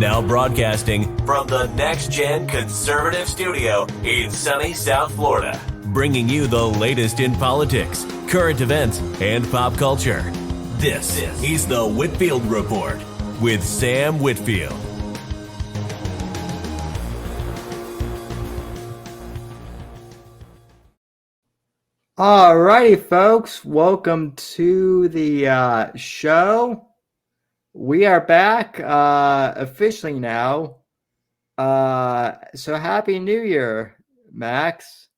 Now broadcasting from the Next Gen Conservative Studio in sunny South Florida, bringing you the latest in politics, current events, and pop culture. This is the Whitfield Report with Sam Whitfield. All righty, folks. Welcome to the show. We are back officially now. So happy New Year, Max.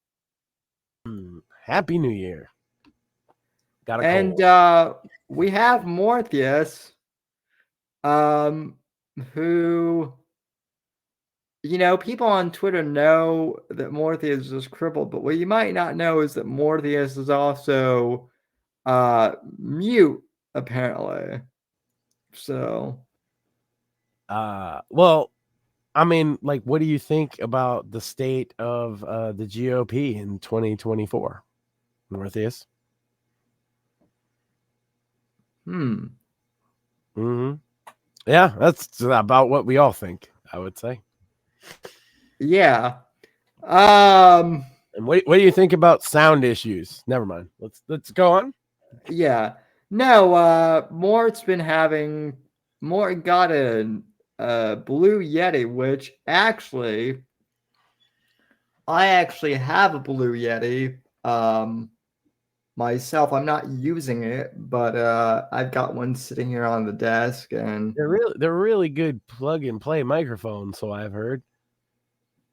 Happy New Year. Got a And we have Morpheus, who, people on Twitter know that Morpheus is crippled, but what you might not know is that Morpheus is also mute, apparently. So, well, I mean, like, what do you think about the state of the GOP in 2024, Morpheus? Yeah, that's about what we all think, I would say. Yeah. And what do you think about sound issues? Never mind. Let's go on. Yeah. No, Mort's been having Mort got a Blue Yeti, which actually I actually have a Blue Yeti myself. I'm not using it, but I've got one sitting here on the desk, and they're really good plug and play microphones, so I've heard.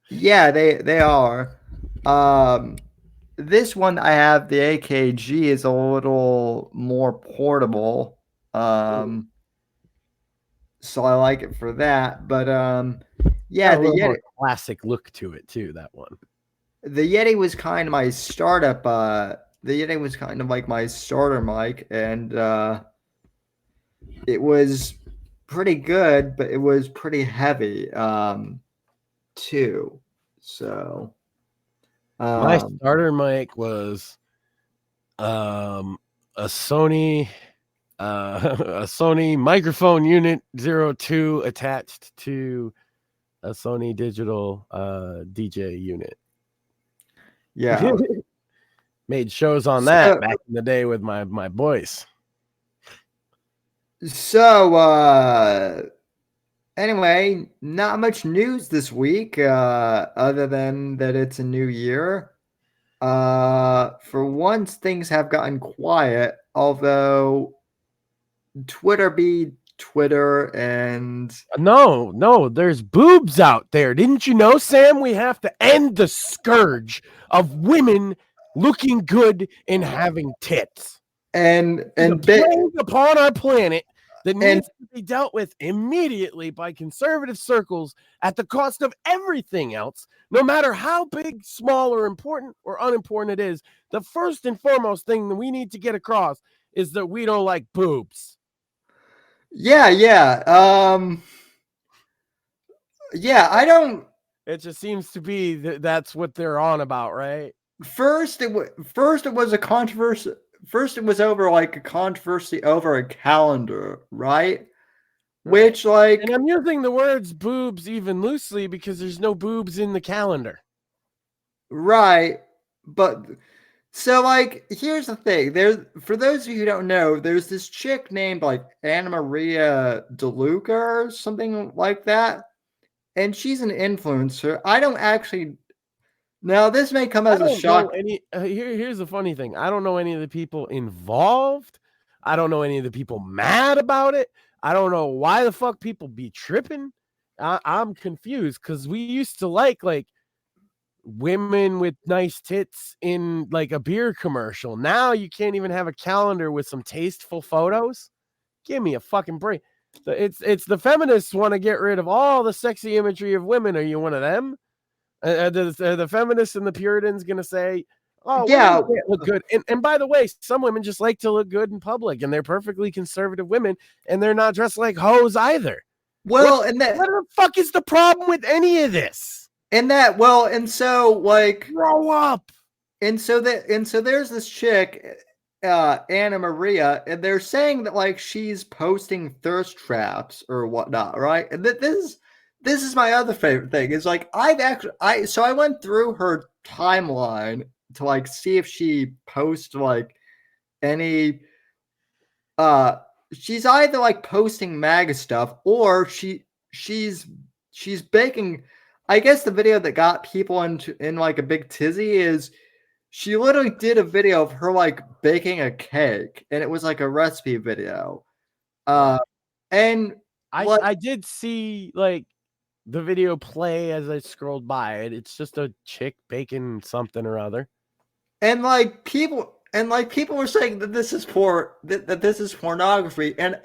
Yeah, they are. This one I have, the AKG, is a little more portable. So I like it for that. But yeah, the Yeti, classic look to it too, that one. The Yeti was kind of my startup. The Yeti was kind of like my starter mic, and it was pretty good, but it was pretty heavy too. So my starter mic was a Sony microphone unit 02 attached to a Sony digital DJ unit. Yeah. Made shows on that back in the day with my boys. So anyway, not much news this week other than that it's a new year. For once, things have gotten quiet, although Twitter be Twitter, and no, there's boobs out there. Didn't you know, Sam? We have to end the scourge of women looking good and having tits. And plague upon our planet that needs to be dealt with immediately by conservative circles at the cost of everything else, no matter how big, small, or important or unimportant it is. The first and foremost thing that we need to get across is that we don't like boobs. Yeah. I don't. It just seems to be that's what they're on about, right? First, it was a controversy. First, it was over like a controversy over a calendar, right? Which, like, and I'm using the words boobs even loosely because there's no boobs in the calendar, right? But so, like, here's the thing. For those of you who don't know, there's this chick named like Anna Maria DeLuca or something like that, and she's an influencer. I don't actually. Now, this may come as a shock. Here's the funny thing. I don't know any of the people involved. I don't know any of the people mad about it. I don't know why the fuck people be tripping. I'm confused because we used to like women with nice tits in like a beer commercial. Now you can't even have a calendar with some tasteful photos. Give me a fucking break. It's the feminists want to get rid of all the sexy imagery of women. Are you one of them? The feminists and the Puritans going to say, oh, yeah, look good. And by the way, some women just like to look good in public, and they're perfectly conservative women, and they're not dressed like hoes either. Well, what the fuck is the problem with any of this? And so like grow up. And so there's this chick, Anna Maria, and they're saying that like she's posting thirst traps or whatnot, right? And this this is my other favorite thing. Is like I went through her timeline to like see if she posts like any she's either like posting MAGA stuff or she's baking. I guess the video that got people in like a big tizzy is she literally did a video of her like baking a cake, and it was like a recipe video. And I did see like the video play as I scrolled by it. It's just a chick baking something or other. And people were saying that this is that this is pornography. And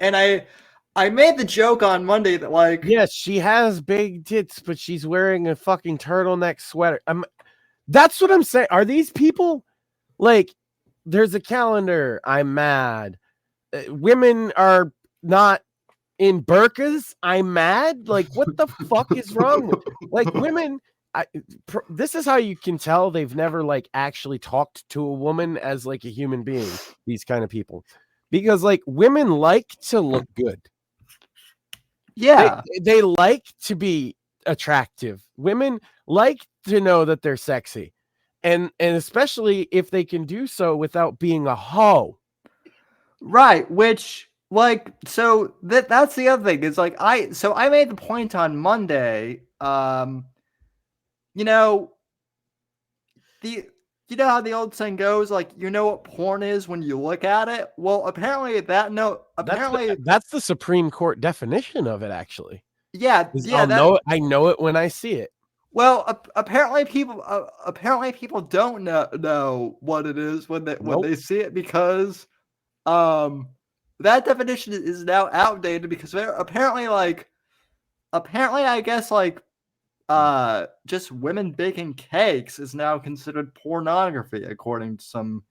I made the joke on Monday that like, yes, she has big tits, but she's wearing a fucking turtleneck sweater. That's what I'm saying. Are these people like, there's a calendar? I'm mad. Women are not in burqas. I'm mad. Like, what the fuck is wrong with like women? This is how you can tell they've never like actually talked to a woman as like a human being. These kind of people, because like women like to look good. Yeah, they like to be attractive. Women like to know that they're sexy, and especially if they can do so without being a hoe. right. Which like, so that's the other thing is like I made the point on Monday. You know, you know how the old saying goes, like, you know what porn is when you look at it? Well, apparently that's the Supreme Court definition of it, actually. Yeah, I know it when I see it. Well, apparently people don't know what it is when they see it, because that definition is now outdated, because apparently I guess like just women baking cakes is now considered pornography according to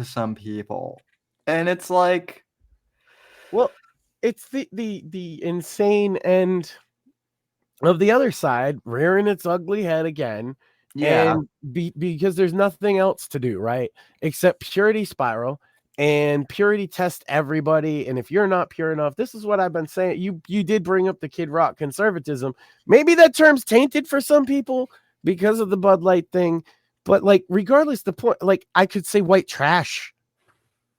some people. And it's like, well, it's the insane end of the other side rearing its ugly head again. yeah. And because there's nothing else to do, right? Except purity spiral and purity test everybody. And if you're not pure enough, this is what I've been saying. You did bring up the Kid Rock conservatism. Maybe that term's tainted for some people because of the Bud Light thing. But like, regardless, the point, like, I could say white trash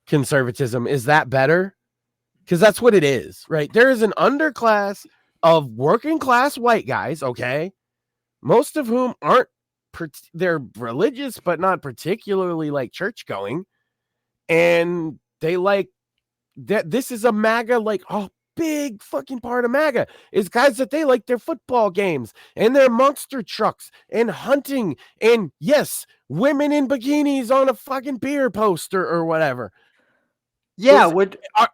conservatism. Is that better? Because that's what it is, right? There is an underclass of working class white guys, okay, most of whom aren't, they're religious, but not particularly like church going. And they like that. This is a MAGA, like, oh, big fucking part of MAGA is guys that they like their football games and their monster trucks and hunting. And yes, women in bikinis on a fucking beer poster or whatever. Yeah.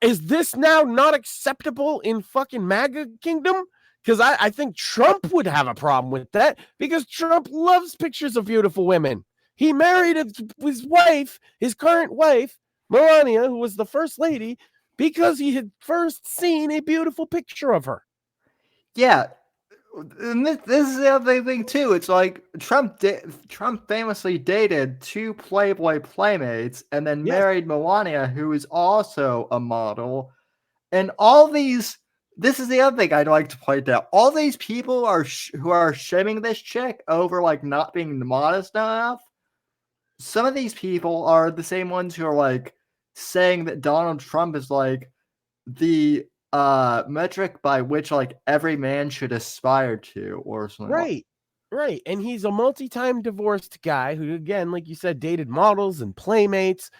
Is this now not acceptable in fucking MAGA kingdom? Because I think Trump would have a problem with that, because Trump loves pictures of beautiful women. He married his wife, his current wife, Melania, who was the first lady, because he had first seen a beautiful picture of her. Yeah. And this is the other thing too. It's like Trump famously dated 2 Playboy playmates and then married Melania, who is also a model. And all these, this is the other thing I'd like to point out. All these people who are shaming this chick over like not being modest enough. Some of these people are the same ones who are like saying that Donald Trump is like the metric by which like every man should aspire to, or something. Right. And he's a multi-time divorced guy who, again, like you said, dated models and playmates.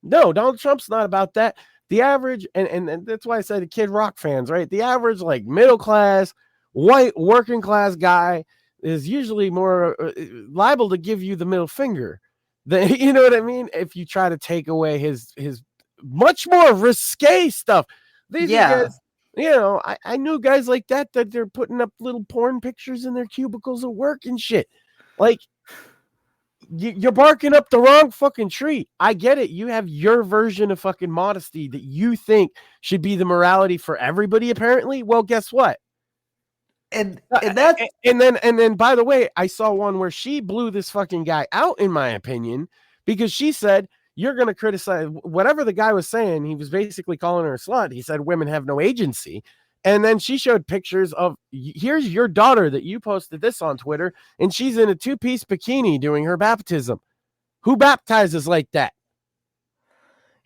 No, Donald Trump's not about that. The average, and that's why I said the Kid Rock fans, right? The average, like, middle class, white, working class guy is usually more liable to give you the middle finger. You know what I mean? If you try to take away his much more risque stuff. These guys, you know, I knew guys like that they're putting up little porn pictures in their cubicles at work and shit. Like, you're barking up the wrong fucking tree. I get it. You have your version of fucking modesty that you think should be the morality for everybody, apparently. Well, guess what? And then by the way, I saw one where she blew this fucking guy out, in my opinion, because she said, you're going to criticize whatever the guy was saying. He was basically calling her a slut. He said women have no agency. And then she showed pictures of, here's your daughter that you posted this on Twitter, and she's in a 2-piece bikini doing her baptism. Who baptizes like that?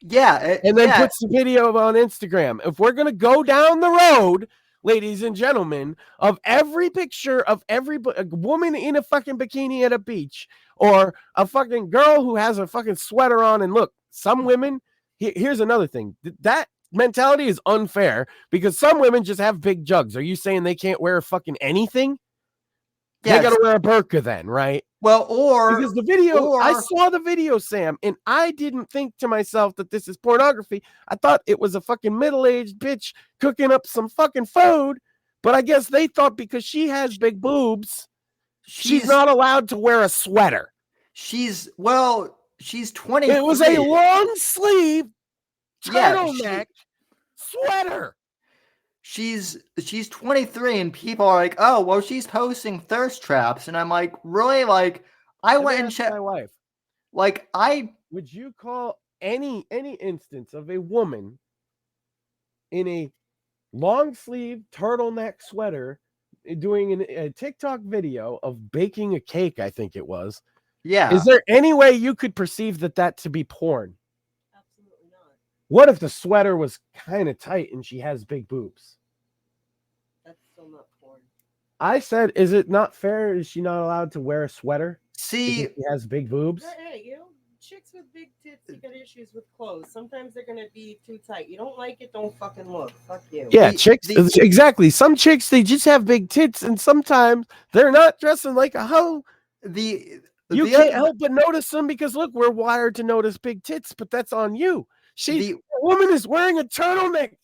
Yeah, And then puts the video on Instagram. If we're going to go down the road, ladies and gentlemen, of every picture of every woman in a fucking bikini at a beach, or a fucking girl who has a fucking sweater on, and look, some women, here's another thing. That mentality is unfair because some women just have big jugs. Are you saying they can't wear fucking anything? They got to wear a burqa then, right? Well, because the video, I saw the video, Sam, and I didn't think to myself that this is pornography. I thought it was a fucking middle-aged bitch cooking up some fucking food, but I guess they thought because she has big boobs, she's not allowed to wear a sweater. She's 23. It was a long sleeve turtleneck sweater. She's 23, and people are like, oh, well, she's posting thirst traps. And I'm like, really? Like, I went and checked my wife. Like, would you call any instance of a woman in a long sleeve turtleneck sweater doing a TikTok video of baking a cake, I think it was. Yeah. Is there any way you could perceive that to be porn? Absolutely not. What if the sweater was kind of tight and she has big boobs? That's still not porn. I said, is it not fair? Is she not allowed to wear a sweater? See, she has big boobs. Hey, chicks with big tits, you got issues with clothes. Sometimes they're gonna be too tight. You don't like it, don't fucking look. Fuck you. Yeah, chicks. Exactly. Some chicks, they just have big tits, and sometimes they're not dressing like a hoe. You can't help but notice them because look, we're wired to notice big tits, but that's on you. The woman is wearing a turtleneck.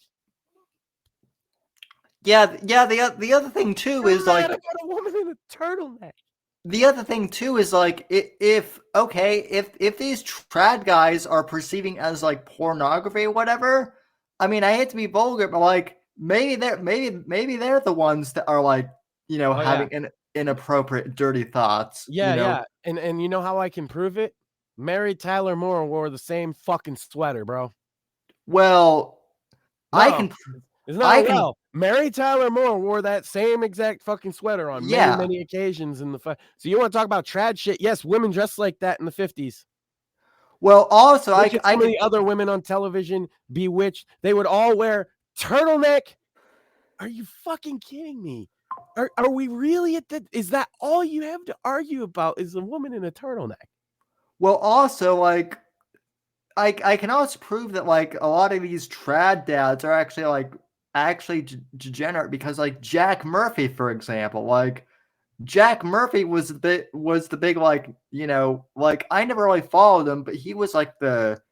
Yeah. The other thing too is like about a woman in a turtleneck. The other thing too is like if these trad guys are perceiving as like pornography or whatever, I mean, I hate to be vulgar, but like maybe they're the ones that are like having inappropriate, dirty thoughts. Yeah. And you know how I can prove it? Mary Tyler Moore wore the same fucking sweater, bro. Well, Mary Tyler Moore wore that same exact fucking sweater on many occasions in the So you want to talk about trad shit? Yes, women dressed like that in the 50s. Well, also the other women on television, Bewitched, they would all wear turtleneck. Are you fucking kidding me? Are we really at that? Is that all you have to argue about? Is a woman in a turtleneck? Well, also like I can also prove that like a lot of these trad dads are actually degenerate because like Jack Murphy, for example, like Jack Murphy was the big like like I never really followed him, but he was like the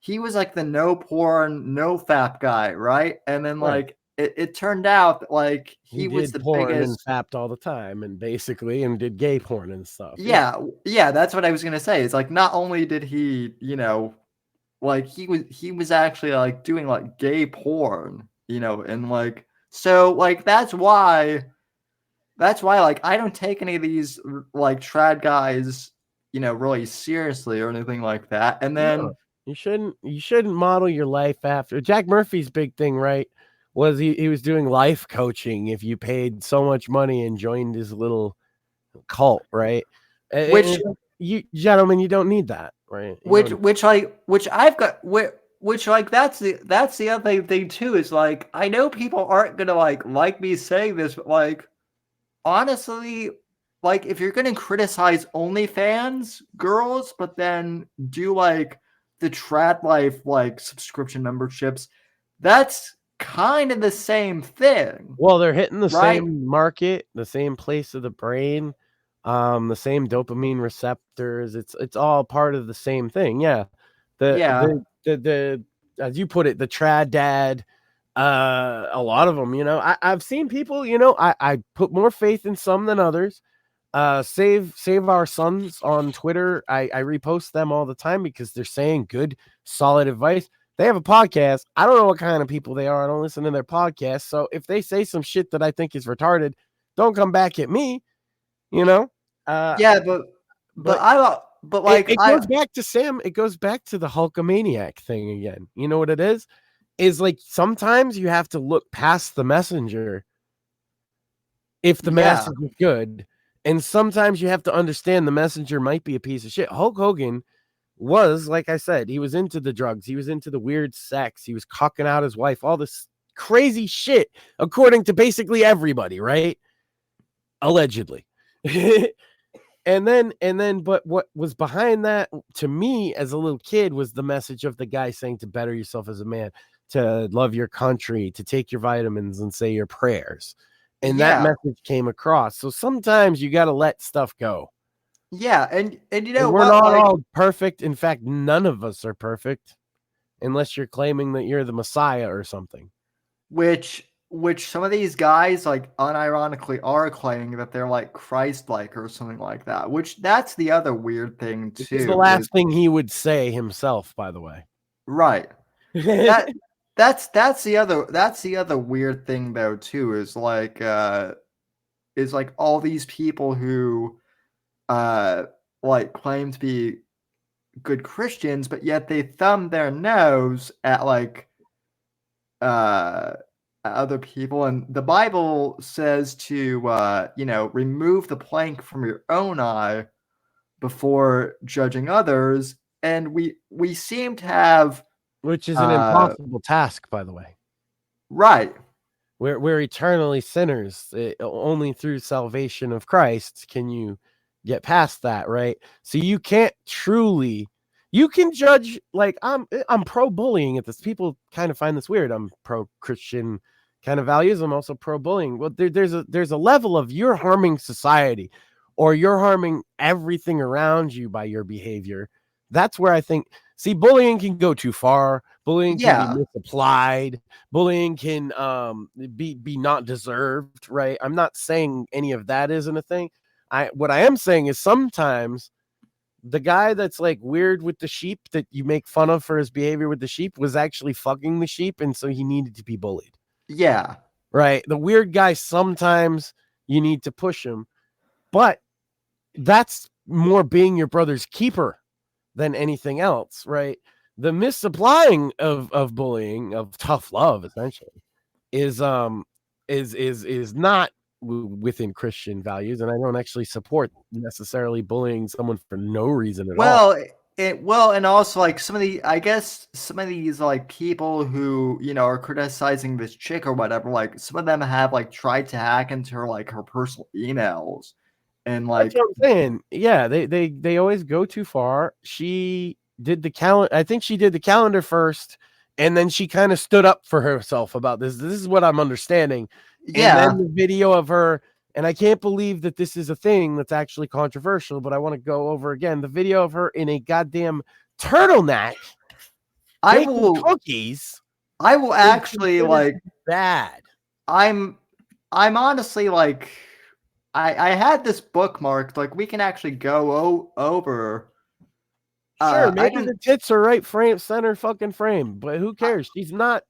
no porn, no fap guy, right? And then like it turned out that like he was the porn biggest and fapped all the time and did gay porn and stuff. Yeah, that's what I was gonna say. It's like not only did he like he was actually like doing like gay porn, and like so like that's why like I don't take any of these like trad guys really seriously or anything like that. And then you shouldn't model your life after Jack Murphy's big thing, right? Was he was doing life coaching if you paid so much money and joined his little cult, right? Which you gentlemen, you don't need that, right? Which that's the other thing too, is like I know people aren't gonna like me saying this, but like honestly, like if you're gonna criticize OnlyFans girls, but then do like the trad life like subscription memberships, that's kind of the same thing. Well, they're hitting the same market, the same place of the brain, the same dopamine receptors. It's all part of the same thing. Yeah. The as you put it, the trad dad, a lot of them, I've seen people, I put more faith in some than others. Save Our Sons on Twitter. I repost them all the time because they're saying good, solid advice. They have a podcast. I don't know what kind of people they are. I don't listen to their podcast. So if they say some shit that I think is retarded, don't come back at me. But it goes back to Sam. It goes back to the Hulkamaniac thing again. You know what it is? is like sometimes you have to look past the messenger if the Yeah. message is good, and sometimes you have to understand the messenger might be a piece of shit. Hulk Hogan was, like I said, he was into the drugs, he was into the weird sex, he was cocking out his wife, all this crazy shit, according to basically everybody, right? Allegedly. And then, but what was behind that to me as a little kid was the message of the guy saying to better yourself as a man, to love your country, to take your vitamins and say your prayers. And that Yeah. message came across. So sometimes you got to let stuff go. Yeah, and you And know we're what? not Like, all perfect. In fact, none of us are perfect unless you're claiming that you're the Messiah or something. which some of these guys like unironically are claiming that they're like Christ-like or something like that. Which that's the other weird thing This is the too. last thing he would say himself, by the way. Right. That that's the other weird thing though too is like all these people who like claim to be good Christians, but yet they thumb their nose at like other people, and the Bible says to remove the plank from your own eye before judging others, and we seem to have Which is an impossible task, by the way. right. We're eternally sinners. Only through salvation of Christ can you get past that, right? So you can't truly, you can judge, like I'm pro bullying at this. People kind of find this weird. I'm pro Christian kind of values. I'm also pro bullying. Well, there's a level of you're harming society, or you're harming everything around you by your behavior. That's where I think, see, bullying can go too far. Bullying can be Yeah. misapplied. Bullying can be not deserved, right? I'm not saying any of that isn't a thing. What I am saying is sometimes the guy that's like weird with the sheep that you make fun of for his behavior with the sheep was actually fucking the sheep, and so he needed to be bullied. Yeah. Right? The weird guy, sometimes you need to push him, but that's more being your brother's keeper than anything else, right? The misapplying of bullying, of tough love, essentially, is not within Christian values, and I don't actually support necessarily bullying someone for no reason at all. Well, and also like I guess some of these like people who are criticizing this chick or whatever, like some of them have like tried to hack into her personal emails, and That's like what I'm saying. Yeah, they always go too far. She did the calendar. I think she did the calendar first, and then she kind of stood up for herself about this. This is what I'm understanding. And yeah, then the video of her, and I can't believe that this is a thing that's actually controversial, but I want to go over again the video of her in a goddamn turtleneck baking cookies. I will actually like bad. I'm honestly like I had this bookmarked. Like we can actually go over. Sure, maybe the tits are right center fucking frame, but who cares? She's not.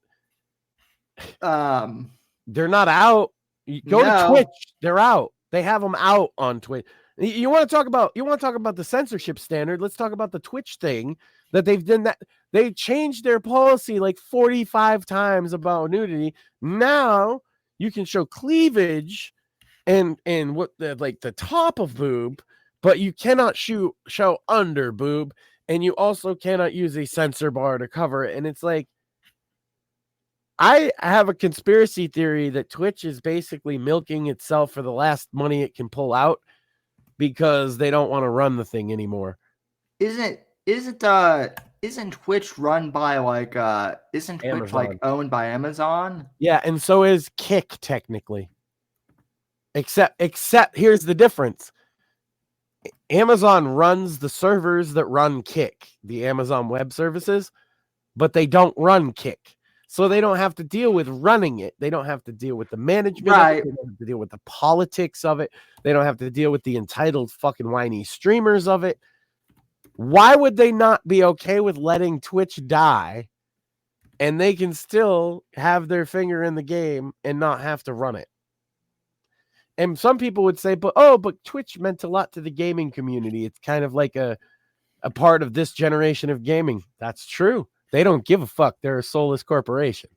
They're not out. You go to Twitch. They're out. They have them out on Twitch. You want to talk about the censorship standard? Let's talk about the Twitch thing that they've done. That they changed their policy like 45 times about nudity. Now you can show cleavage and what the top of boob, but you cannot show under boob, and you also cannot use a censor bar to cover it. And it's like, I have a conspiracy theory that Twitch is basically milking itself for the last money it can pull out because they don't want to run the thing anymore. Isn't Twitch run by like isn't Twitch Amazon. like owned by Amazon? Yeah, and so is Kick technically. Except here's the difference. Amazon runs the servers that run Kick, the Amazon Web Services, but they don't run Kick. So they don't have to deal with running it. They don't have to deal with the management of it. They don't have to deal with the politics of it. They don't have to deal with the entitled fucking whiny streamers of it. Why would they not be okay with letting Twitch die and they can still have their finger in the game and not have to run it? And some people would say, but Twitch meant a lot to the gaming community. It's kind of like a part of this generation of gaming. That's true. They don't give a fuck. They're a soulless corporation.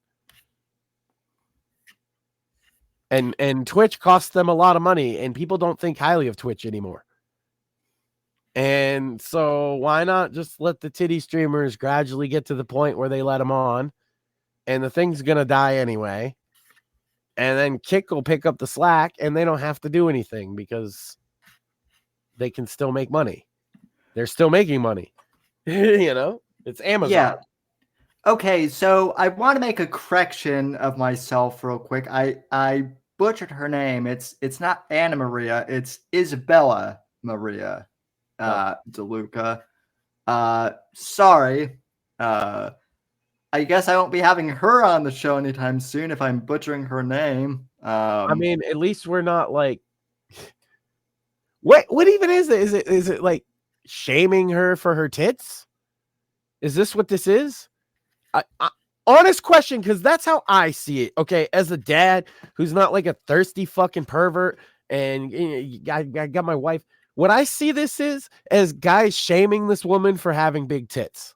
And Twitch costs them a lot of money, and people don't think highly of Twitch anymore. And so why not just let the titty streamers gradually get to the point where they let them on, and the thing's going to die anyway. And then Kick will pick up the slack, and they don't have to do anything because they can still make money. They're still making money. You know, it's Amazon. Yeah. Okay, so I want to make a correction of myself real quick. I butchered her name. It's not Anna Maria. It's Isabella Maria DeLuca. Sorry. I guess I won't be having her on the show anytime soon if I'm butchering her name. I mean, at least we're not like what even is it? Is it like shaming her for her tits? Is this what this is? I honest question, because that's how I see it. Okay, as a dad who's not like a thirsty fucking pervert, and I got my wife. What I see this is as guys shaming this woman for having big tits.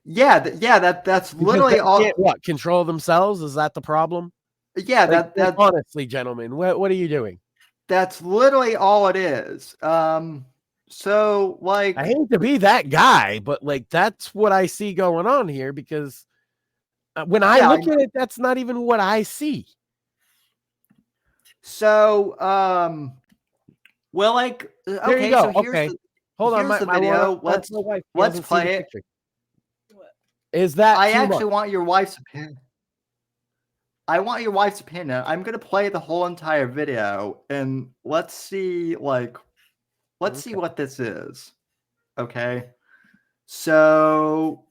Yeah, that's literally all. What, control themselves? Is that the problem? Yeah, like, that honestly, gentlemen, what are you doing? That's literally all it is. So like, I hate to be that guy, but like that's what I see going on here, because when I look at it, that's not even what I see. So, well, like, okay, there you go. So okay, hold on, the video. Let's play it. Is that I actually want your wife's opinion. I want your wife's opinion. I'm gonna play the whole entire video, and let's see, like, see what this is. Okay, so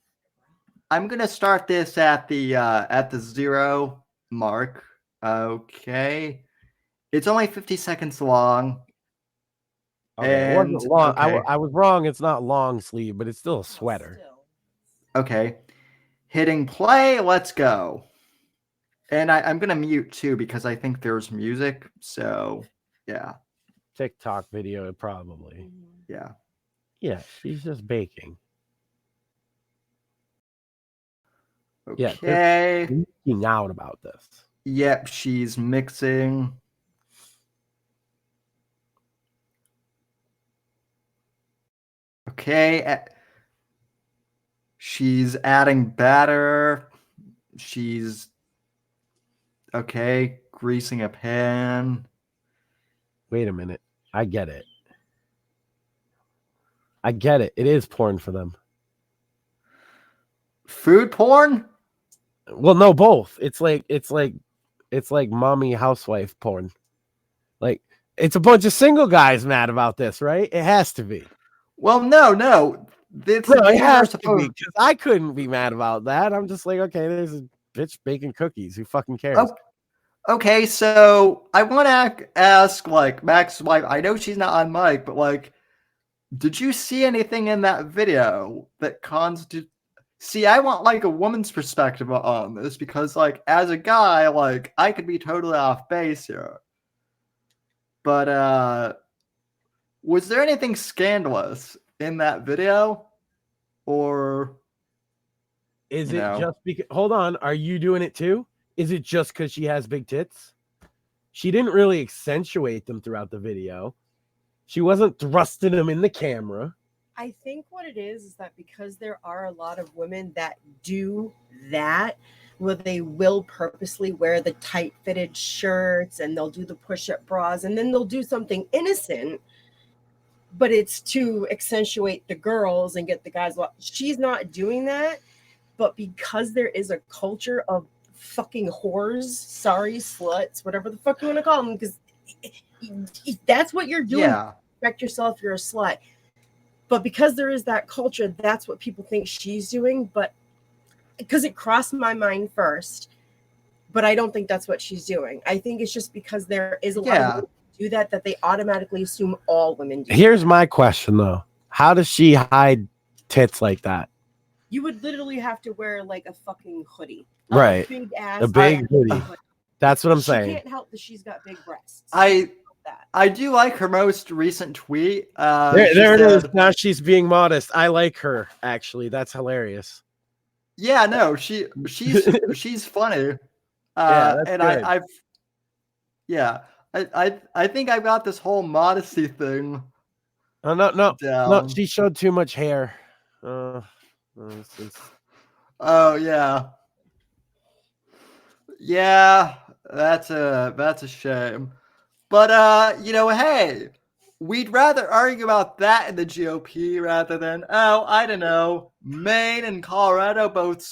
I'm gonna start this at the 0 mark. Okay, it's only 50 seconds long. Okay, and it wasn't long. okay. I was wrong. It's not long sleeve, but it's still a sweater. Okay, hitting play. Let's go. And I'm gonna mute too because I think there's music. So yeah. TikTok video probably. Yeah. Yeah, she's just baking. Okay. Yeah, speaking out about this. Yep, she's mixing. Okay. She's adding batter. She's okay, greasing a pan. Wait a minute. I get it. It is porn for them. Food porn? Well, no, both. It's like mommy housewife porn. Like, it's a bunch of single guys mad about this, right? It has to be. Well, no. It has to be, because I couldn't be mad about that. I'm just like, okay, there's a bitch baking cookies. Who fucking cares? Oh, okay, so I want to ask, like, Max's wife. I know she's not on mic, but like, did you see anything in that video that constitutes? See, I want like a woman's perspective on this, because like, as a guy, like, I could be totally off base here. But was there anything scandalous in that video? Or is it just because, hold on, are you doing it too? Is it just because she has big tits? She didn't really accentuate them throughout the video. She wasn't thrusting them in the camera. I think what it is that because there are a lot of women that do that, where they will purposely wear the tight fitted shirts and they'll do the push-up bras, and then they'll do something innocent, but it's to accentuate the girls and get the guys. She's not doing that, but because there is a culture of fucking whores, sorry, sluts, whatever the fuck you want to call them, because that's what you're doing. Yeah. Respect yourself, you're a slut. But because there is that culture, that's what people think she's doing. But because it crossed my mind first, but I don't think that's what she's doing. I think it's just because there is a lot of women who do that they automatically assume all women do. Here's my question though: how does she hide tits like that? You would literally have to wear like a fucking hoodie, right? A big hoodie. That's what I'm saying. She can't help that she's got big breasts. I do like her most recent tweet. There it is. Now she's being modest. I like her, actually. That's hilarious. Yeah, no, she's funny. Yeah, that's And good. I think I've got this whole modesty thing Oh, no. down. She showed too much hair. It's Oh yeah. Yeah, that's a shame. But hey, we'd rather argue about that in the GOP rather than I don't know, Maine and Colorado both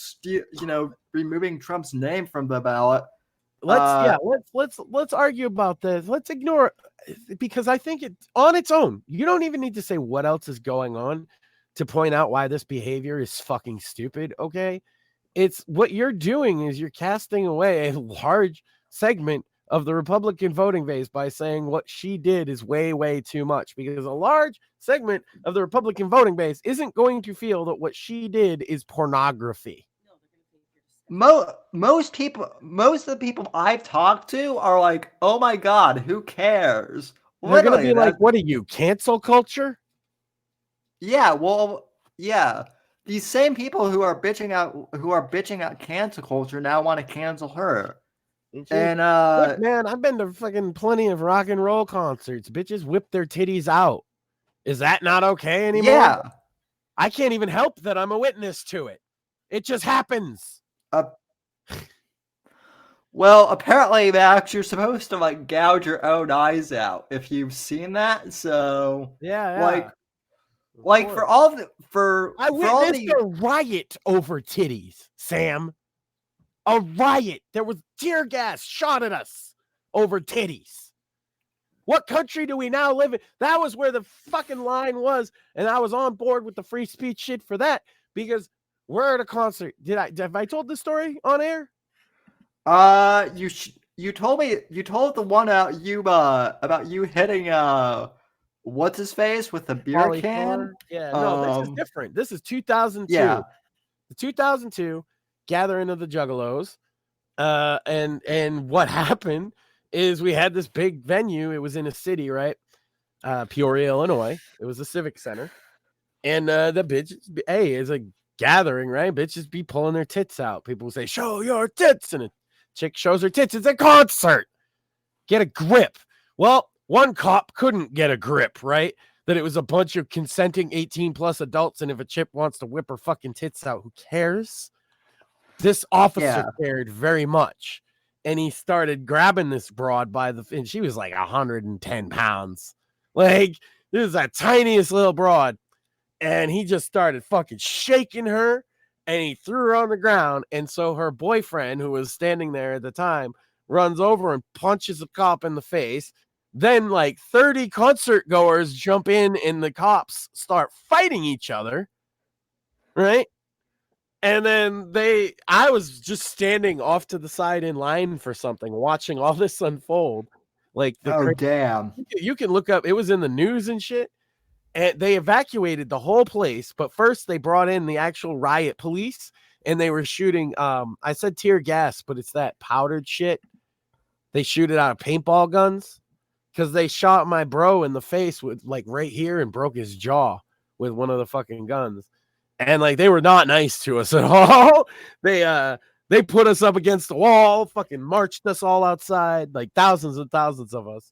removing Trump's name from the ballot. let's argue about this. Let's ignore, because I think it on its own. You don't even need to say what else is going on to point out why this behavior is fucking stupid. Okay, it's what you're doing is you're casting away a large segment of the Republican voting base by saying what she did is way, way too much, because a large segment of the Republican voting base isn't going to feel that what she did is pornography. Most of the people I've talked to are like, "Oh my god, who cares?" They're going to Literally, be like, what are you, cancel culture? yeah, well, yeah. These same people who are bitching out cancel culture now want to cancel her. And look, man, I've been to fucking plenty of rock and roll concerts. Bitches whip their titties out. Is that not okay anymore? yeah. I can't even help that I'm a witness to it. It just happens. Well, apparently, Max, you're supposed to like gouge your own eyes out if you've seen that. So Yeah. like for all the I witnessed a riot over titties, Sam. A riot. There was tear gas shot at us over titties. What country do we now live in? That was where the fucking line was, and I was on board with the free speech shit for that, because we're at a concert. Have I told this story on air? You told the one out about you hitting what's his face with the beer can? Yeah, no, this is different. This is 2002. Yeah. The 2002 gathering of the Juggalos. And what happened is we had this big venue. It was in a city, right? Peoria, Illinois. It was a civic center. And the bitches, hey, it's a gathering, right? Bitches be pulling their tits out. People say, show your tits. And a chick shows her tits. It's a concert. Get a grip. Well, one cop couldn't get a grip, right? That it was a bunch of consenting 18 plus adults. And if a chick wants to whip her fucking tits out, who cares? This officer cared very much. And he started grabbing this broad and she was like 110 pounds. Like, this is the tiniest little broad. And he just started fucking shaking her, and he threw her on the ground. And so her boyfriend, who was standing there at the time, runs over and punches the cop in the face. Then like 30 concert goers jump in, and the cops start fighting each other. Right. And then I was just standing off to the side in line for something, watching all this unfold. Like, damn. You can look up, it was in the news and shit. And they evacuated the whole place, but first they brought in the actual riot police, and they were shooting. I said tear gas, but it's that powdered shit. They shoot it out of paintball guns, because they shot my bro in the face with like right here and broke his jaw with one of the fucking guns. And like, they were not nice to us at all. They put us up against the wall, fucking marched us all outside, like thousands and thousands of us.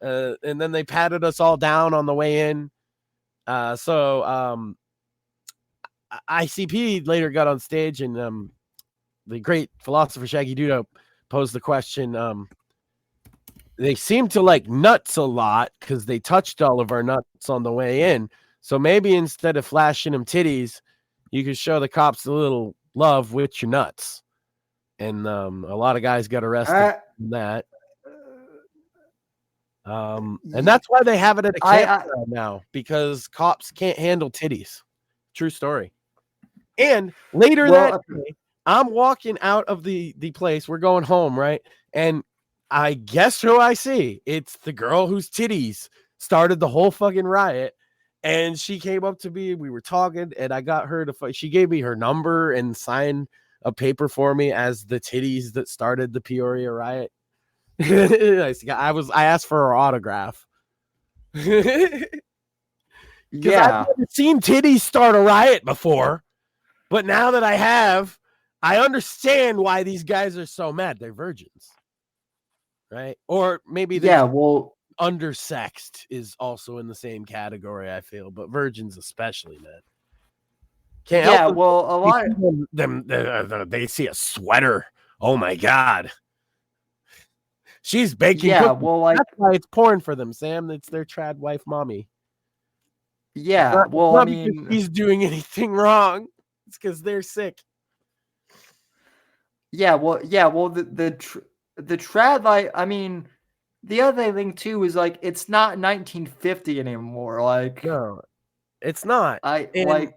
And then they patted us all down on the way in. So ICP later got on stage, and the great philosopher Shaggy Dudo posed the question. They seemed to like nuts a lot because they touched all of our nuts on the way in. So maybe instead of flashing them titties, you could show the cops a little love with your nuts. And a lot of guys got arrested in that. And that's why they have it at a campground now, because cops can't handle titties. True story. And later that day, I'm walking out of the place. We're going home, right? And I guess who I see? It's the girl whose titties started the whole fucking riot. And she came up to me. We were talking, and I got her to. She gave me her number and signed a paper for me as the titties that started the Peoria riot. I asked for her autograph. Yeah, I've never seen titties start a riot before. But now that I have, I understand why these guys are so mad. They're virgins, right? Or maybe Yeah, there's well, undersexed is also in the same category, I feel, but virgins especially, man. Can't help yeah, it. well, a You lot. see they see a sweater. Oh my God. She's baking Yeah, cookies. well, like, That's why it's porn for them, Sam. It's their trad wife mommy. yeah, It's well, I not because mean, he's doing anything wrong. It's because they're sick. yeah, well, the trad life. I mean, the other thing too is like it's not 1950 anymore. Like, No, it's not. I And like,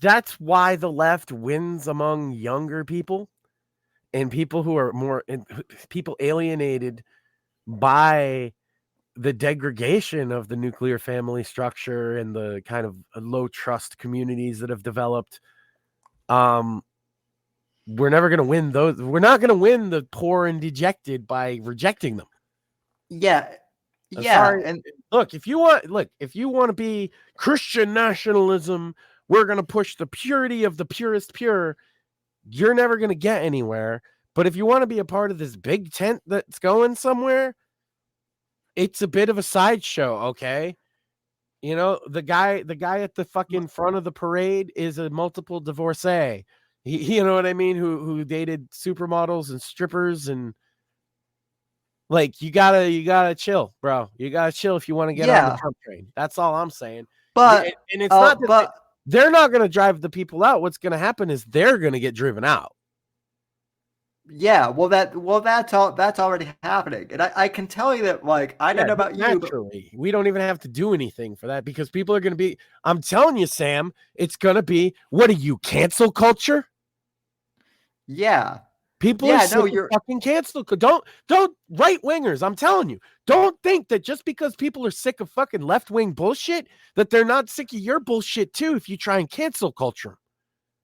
that's why the left wins among younger people and people who are more people alienated by the degradation of the nuclear family structure and the kind of low trust communities that have developed. We're never going to win those. We're not going to win the poor and dejected by rejecting them. yeah, I'm yeah, sorry. and Look, if you want to be Christian nationalism, we're going to push the purity of the purest pure. You're never going to get anywhere. But if you want to be a part of this big tent that's going somewhere, it's a bit of a sideshow, okay? You know, the guy at the fucking front of the parade is a multiple divorcee. You know what I mean? Who dated supermodels and strippers, and like you gotta chill, bro. You gotta chill if you want to get on the yeah, Trump train. That's all I'm saying. but And it's not that but they're not going to drive the people out. What's going to happen is they're going to get driven out. yeah, that's already happening, and I can tell you that. Like, I don't know about you, but Naturally, we don't even have to do anything for that because people are going to be. I'm telling you, Sam, it's going to be. What are you, cancel culture? yeah, People are yeah, sick no, of you're fucking cancel. Don't right wingers. I'm telling you, don't think that just because people are sick of fucking left wing bullshit that they're not sick of your bullshit too. If you try and cancel culture,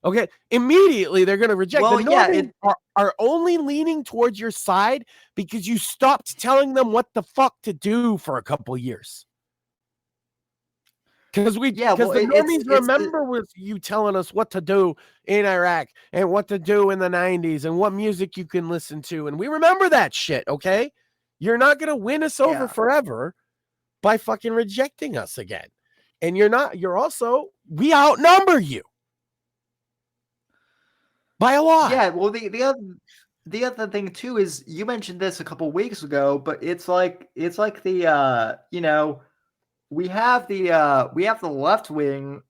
okay, immediately they're going to reject. The well, yeah, normies are only leaning towards your side because you stopped telling them what the fuck to do for a couple years. Because yeah, well, the normies remember with you telling us what to do in Iraq and what to do in the 90s and what music you can listen to. And we remember that shit, okay? You're not going to win us over forever by fucking rejecting us again. And you're also, we outnumber you by a lot. Yeah, well, the other thing too is you mentioned this a couple weeks ago, but it's like the you know, we have the left wing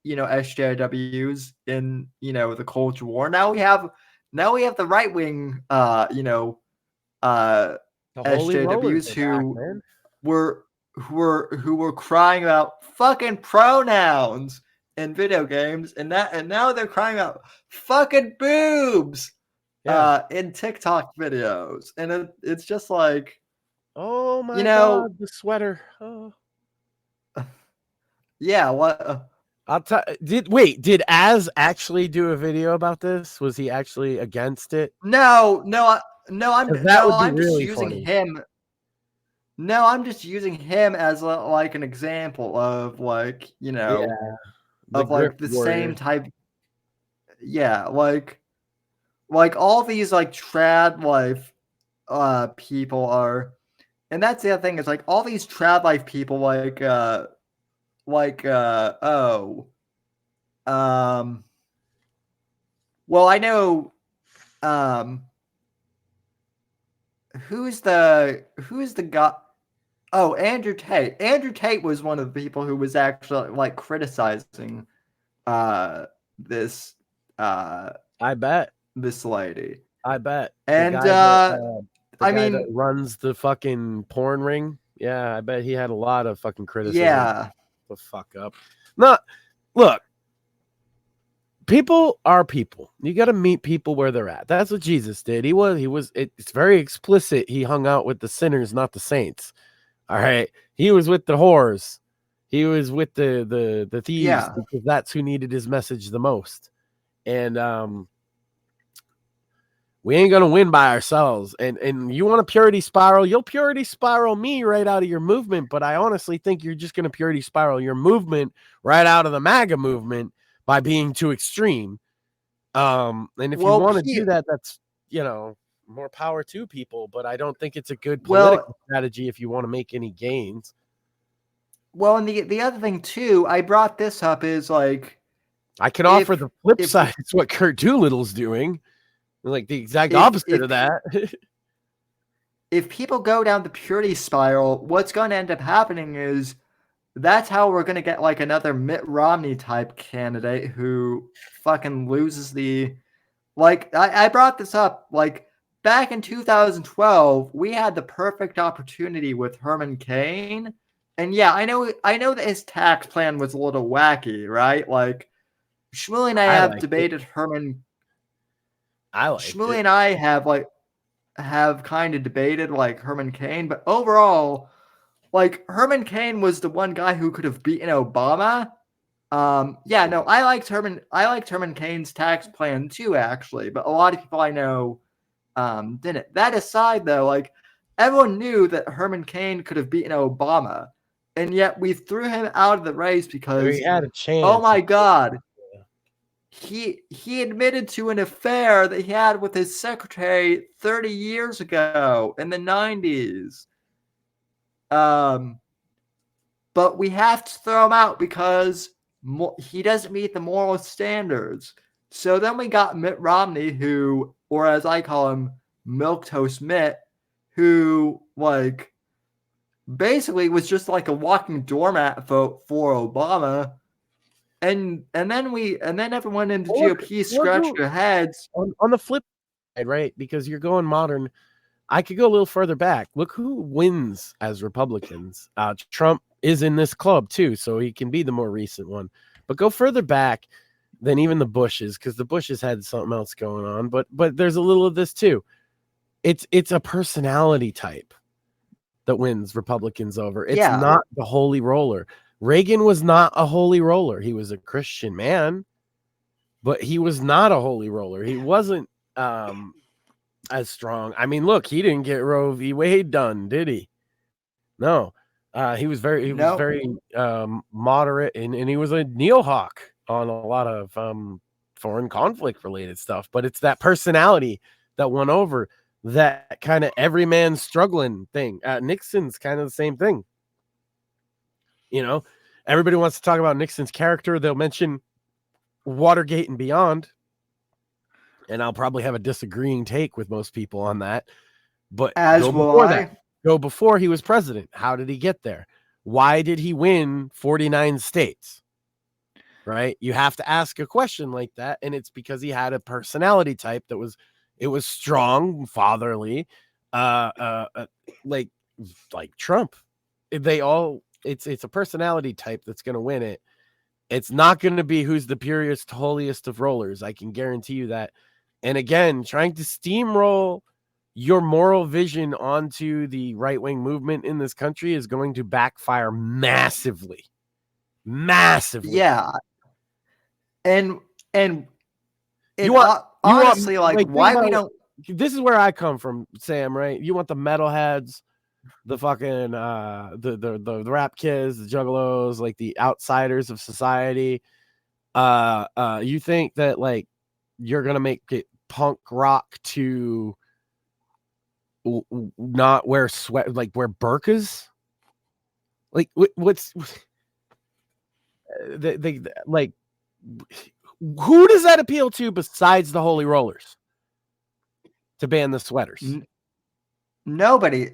you know, SJWs in, you know, the Culture War. Now we have the right wing you know, The holy rollers SJWs are back, man. who were crying about fucking pronouns in video games, and now they're crying out fucking boobs in TikTok videos, and it's just like, Oh my you know, God, the sweater. Oh. yeah, what? I'll tell. Did Az actually do a video about this? Was he actually against it? No, That would be I'm just really using funny. him. No, I'm just using him as like an example of, like, you know, of like the same type. Yeah, like all these like trad life people are, and that's the other thing, is like all these trad life people oh well, I know who's the guy. Oh, Andrew Tate was one of the people who was actually like criticizing this I bet. this lady. I bet. And The I guy mean, that runs the fucking porn ring. Yeah, I bet he had a lot of fucking criticism. yeah, The fuck up. Not look. People are people. You got to meet people where they're at. That's what Jesus did. It's very explicit. He hung out with the sinners, not the saints. All right. He was with the whores. He was with the thieves, yeah, because that's who needed his message the most. And we ain't gonna win by ourselves. And you want a purity spiral, you'll purity spiral me right out of your movement. But I honestly think you're just gonna purity spiral your movement right out of the MAGA movement by being too extreme. And if you Well, want to do that, that's, more power to people. But I don't think it's a good Well- political strategy if you want to make any gains. Well, and the other thing too, I brought this up is like, I can offer if- the flip if- side. It's what Kurt Doolittle's doing, like the exact If- opposite if- of that. if people go down the purity spiral, what's going to end up happening is that's how we're going to get like another Mitt Romney type candidate who fucking loses the. Like, I brought this up, like, back in 2012, we had the perfect opportunity with Herman Cain. And yeah, I know that his tax plan was a little wacky, right? Like, Shmuley and I have liked debated Herman. I like Shmuley it. and I have kind of debated like Herman Cain, but overall, like Herman Cain was the one guy who could have beaten Obama. Yeah, no, I liked Herman Cain's tax plan too, actually, but a lot of people I know didn't. That aside, though, like everyone knew that Herman Cain could have beaten Obama, and yet we threw him out of the race because, He had a chance. oh my God, he admitted to an affair that he had with his secretary 30 years ago in the 90s. But we have to throw him out because he doesn't meet the moral standards. So then we got Mitt Romney, who, or as I call him, Milquetoast Mitt, who like basically was just like a walking doormat vote for Obama. And then everyone in the GOP scratched their heads. On the flip side, right? Because you're going modern. I could go a little further back. Look who wins as Republicans. Trump is in this club too, so he can be the more recent one. But go further back than even the Bushes, because the Bushes had something else going on. But there's a little of this too. It's a personality type that wins Republicans over. It's not the holy roller. Reagan was not a holy roller. He was a Christian man, but he was not a holy roller. He wasn't as strong. I mean, look, he didn't get Roe v. Wade done, did he? No. He was very moderate, and he was a neo-hawk on a lot of foreign conflict related stuff. But it's that personality that won over, that kind of every man struggling thing. Nixon's kind of the same thing. Everybody wants to talk about Nixon's character. They'll mention Watergate and beyond. And I'll probably have a disagreeing take with most people on that. But go before he was president. How did he get there? Why did he win 49 states? Right? You have to ask a question like that. And it's because he had a personality type that was strong, fatherly, like Trump. It's a personality type that's going to win it. It's not going to be who's the purest, holiest of rollers. I can guarantee you that. And again, trying to steamroll your moral vision onto the right-wing movement in this country is going to backfire massively. Yeah. And honestly, why we don't. This is where I come from, Sam, right? You want the metalheads, the fucking the rap kids, the juggalos, like the outsiders of society. You think that like you're gonna make it punk rock to not wear sweat, like wear burqas? Like what's they like? Who does that appeal to besides the holy rollers to ban the sweaters? Nobody,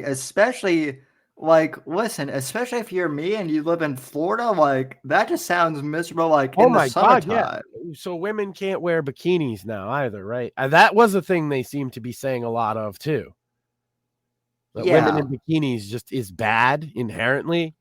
especially listen, especially if you're me and you live in Florida, like that just sounds miserable. Like in the summertime. God, yeah. So women can't wear bikinis now either, right? That was a thing they seem to be saying a lot of too. That women in bikinis just is bad inherently.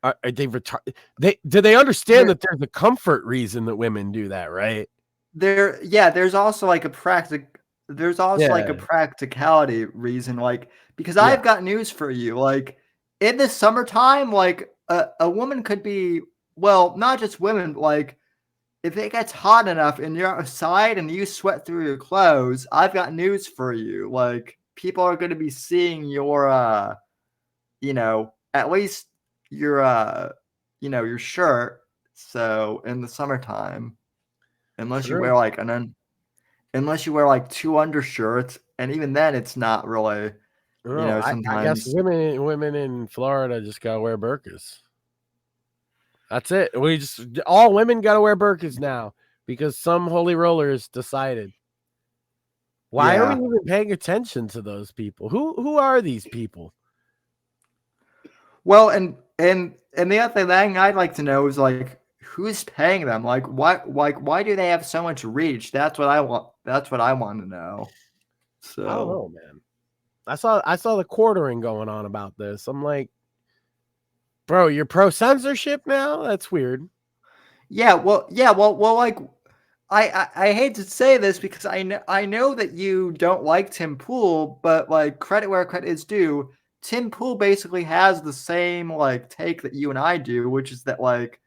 Are they do they understand that there's a comfort reason that women do that, right? There's also like a practicality reason, like because I've got news for you. Like in the summertime, like a woman could be, well, not just women, like if it gets hot enough and you're outside and you sweat through your clothes, I've got news for you. Like people are going to be seeing your at least your your shirt So in the summertime, unless you True. wear like unless you wear like 2 undershirts, and even then it's not really, No, I guess sometimes. women in Florida just gotta wear burqas. That's it. All women gotta wear burqas now because some holy rollers decided. Why are we Yeah. even paying attention to those people? Who are these people? Well, and the other thing I'd like to know is like who's paying them? Like why do they have so much reach? That's what I want. That's what I want to know. I don't So know, man. I saw the quartering going on about this. I'm like, bro, you're pro censorship now? That's weird. well, like I hate to say this because I know that you don't like Tim Pool, but like credit where credit is due, Tim Pool basically has the same like take that you and I do, which is that like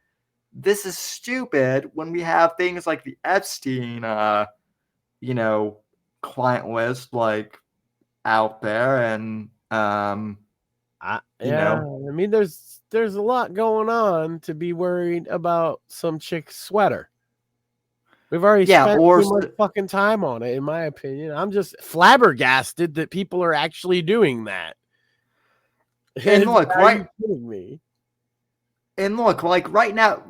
this is stupid when we have things like the Epstein client list like out there, and I mean, there's a lot going on to be worried about some chick's sweater. We've already spent too much fucking time on it, in my opinion. I'm just flabbergasted that people are actually doing that. And look, are you kidding me? And look, like right now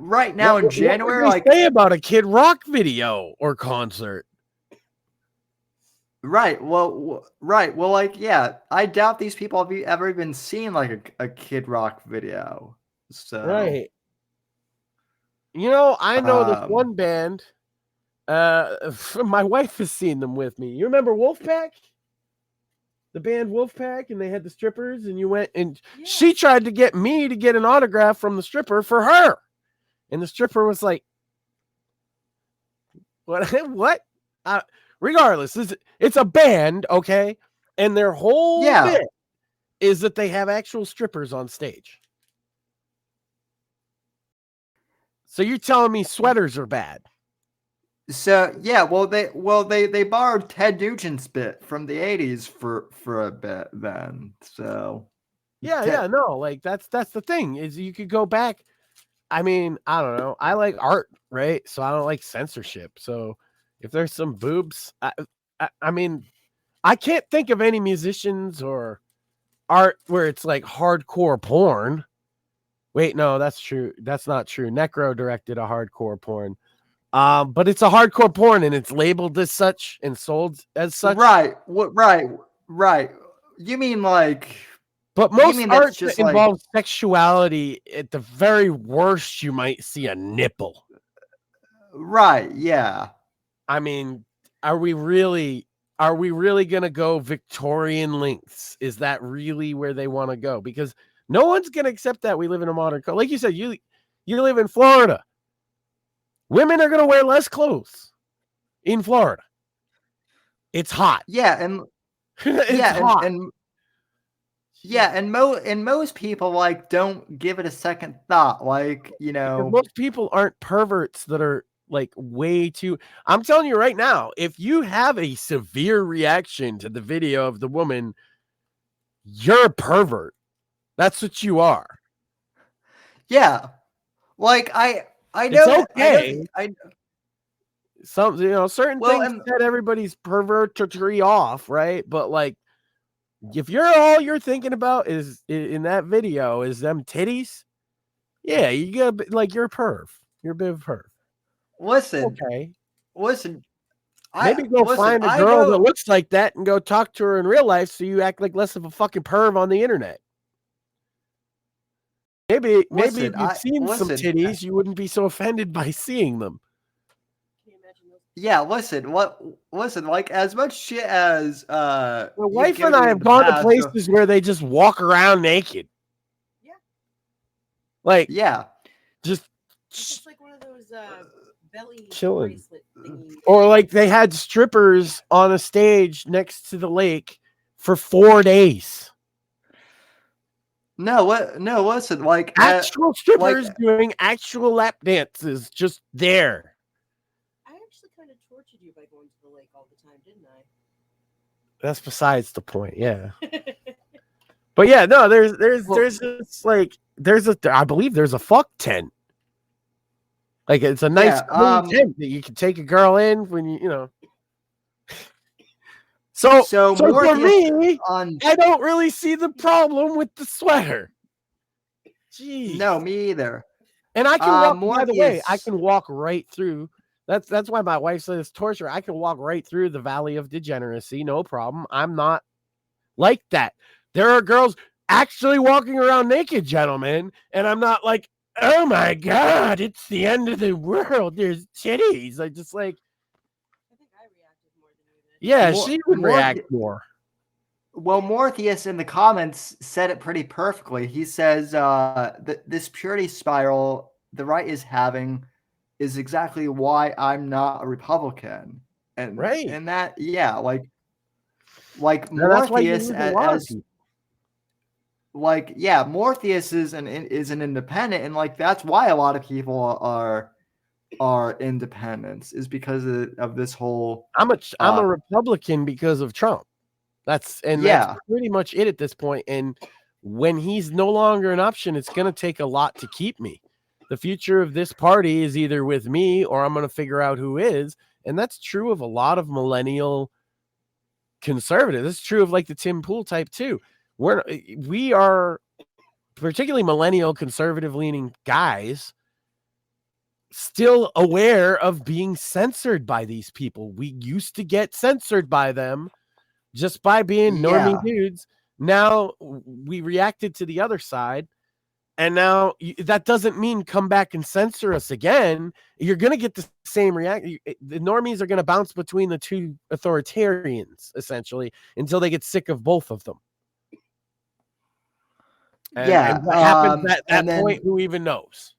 in January, what would they say about a Kid Rock video or concert? Right. Well, like, yeah, I doubt these people have ever even seen like a Kid Rock video. So right. I know this one band. My wife has seen them with me. You remember Wolfpack? The band Wolfpack, and they had the strippers, and you went and she tried to get me to get an autograph from the stripper for her. And the stripper was like, what? Regardless, it's a band, okay? And their whole bit is that they have actual strippers on stage. So you're telling me sweaters are bad? So yeah, they borrowed Ted Nugent's bit from the '80s for a bit then. So no, like that's the thing is you could go back. I mean, I don't know. I like art, right? So I don't like censorship. So if there's some boobs, I mean, I can't think of any musicians or art where it's like hardcore porn. Wait, no, that's true. That's not true. Necro directed a hardcore porn. But it's a hardcore porn and it's labeled as such and sold as such. Right. Right. You mean like, but most art that involves sexuality, at the very worst, you might see a nipple. Right. Yeah. I mean, are we really going to go Victorian lengths? Is that really where they want to go? Because no one's going to accept that we live in a modern culture. Like you said, you live in Florida. Women are going to wear less clothes in Florida. It's hot. Yeah, and hot. And most people like don't give it a second thought. Like, because most people aren't perverts that are like way too. I'm telling you right now, if you have a severe reaction to the video of the woman, you're a pervert. That's what you are. Yeah. Like I know it's okay. Certain things set everybody's pervertry off, right? But like, if all you're thinking about is in that video is them titties, yeah, you gotta like you're a perv. You're a bit of a perv. Listen, maybe go find a girl that looks like that and go talk to her in real life, so you act like less of a fucking perv on the internet. Maybe if you've seen some titties, you wouldn't be so offended by seeing them. Yeah, listen, like as much shit as my wife and I have gone to places where they just walk around naked. Yeah. Like just like one of those belly chilling. bracelet thingies. Or like they had strippers on a stage next to the lake for 4 days. No, listen, like actual strippers doing actual lap dances just there. I actually kind of tortured you by going to the lake all the time, didn't I? That's besides the point, yeah. But yeah, no, there's just like I believe there's a fuck tent Like it's a nice Yeah, clean tent that you can take a girl in when you know. So for Morpheus me, on I don't really see the problem with the sweater. Jeez. no, me either. And I can walk. By the way, I Morpheus. can walk right through. That's why my wife says it's torture. I can walk right through the valley of degeneracy, no problem. I'm not like that. There are girls actually walking around naked, gentlemen, and I'm not like, oh my god, it's the end of the world. There's titties. I just like, I think I reacted more than you did. yeah, Mor- she would Mor- react more. Well, Morpheus in the comments said it pretty perfectly. He says that this purity spiral the right is having is exactly why I'm not a Republican. Right. And that, yeah, like Now, that's why you Morpheus lose a lot of as people. like, yeah, Morpheus is an independent, and like that's why a lot of people are independents, is because of this whole I'm a Republican because of Trump. That's pretty much it at this point. And when he's no longer an option, it's going to take a lot to keep me. The future of this party is either with me or I'm going to figure out who is. And that's true of a lot of millennial conservatives. It's true of like the Tim Pool type too. We are particularly millennial conservative leaning guys still aware of being censored by these people. We used to get censored by them just by being normie dudes. Now we reacted to the other side, and now that doesn't mean come back and censor us again. You're going to get the same reaction. The normies are going to bounce between the two authoritarians essentially until they get sick of both of them. And what happens at that point, who even knows?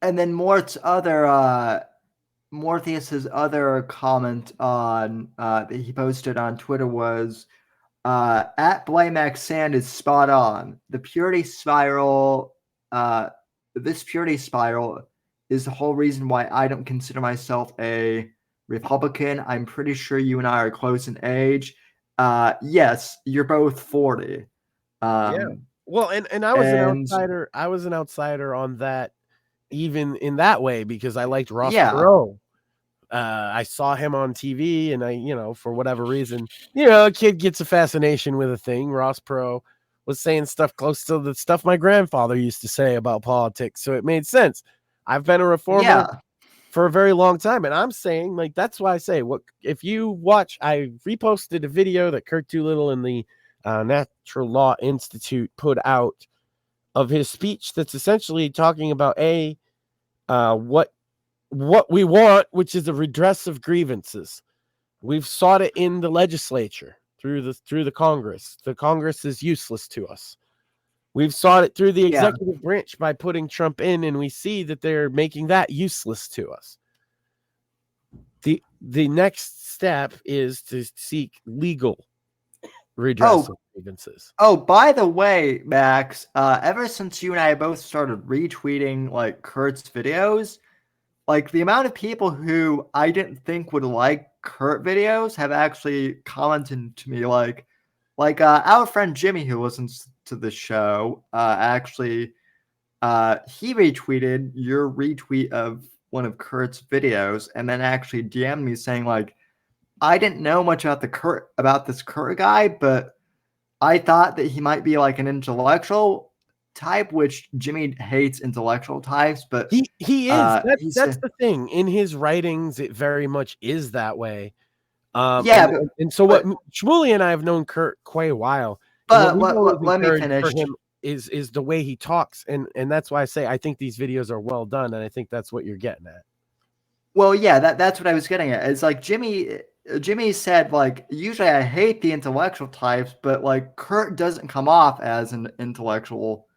And then Morpheus's other comment on that he posted on Twitter was at Blamex Sand is spot on. The purity spiral, this purity spiral is the whole reason why I don't consider myself a Republican. I'm pretty sure you and I are close in age. Yes, you're both 40. Yeah. Well, and I was an outsider. I was an outsider on that, even in that way, because I liked Ross Perot. I saw him on TV, and I, for whatever reason, a kid gets a fascination with a thing. Ross Perot was saying stuff close to the stuff my grandfather used to say about politics, so it made sense. I've been a reformer for a very long time, and I'm saying, like, that's why I say, if you watch, I reposted a video that Kirk Doolittle and the Natural Law Institute put out of his speech that's essentially talking about what we want, which is a redress of grievances. We've sought it in the legislature through the Congress. The Congress is useless to us. We've sought it through the executive branch by putting Trump in, and we see that they're making that useless to us. The next step is to seek legal redress of grievances. Oh, by the way, Max, ever since you and I both started retweeting like Kurt's videos, like the amount of people who I didn't think would like Kurt videos have actually commented to me, like our friend Jimmy, who listens to the show, actually he retweeted your retweet of one of Kurt's videos and then actually DM'd me saying, like, I didn't know much about this Kurt guy, but I thought that he might be like an intellectual type, which Jimmy hates intellectual types, but he is. That's the thing. In his writings, it very much is that way. And so what Shmuley and I have known Kurt quite a while. But let me finish. For him is the way he talks, and that's why I say I think these videos are well done, and I think that's what you're getting at. Well, yeah, that's what I was getting at. It's like Jimmy said, like, usually I hate the intellectual types, but like Kurt doesn't come off as an intellectual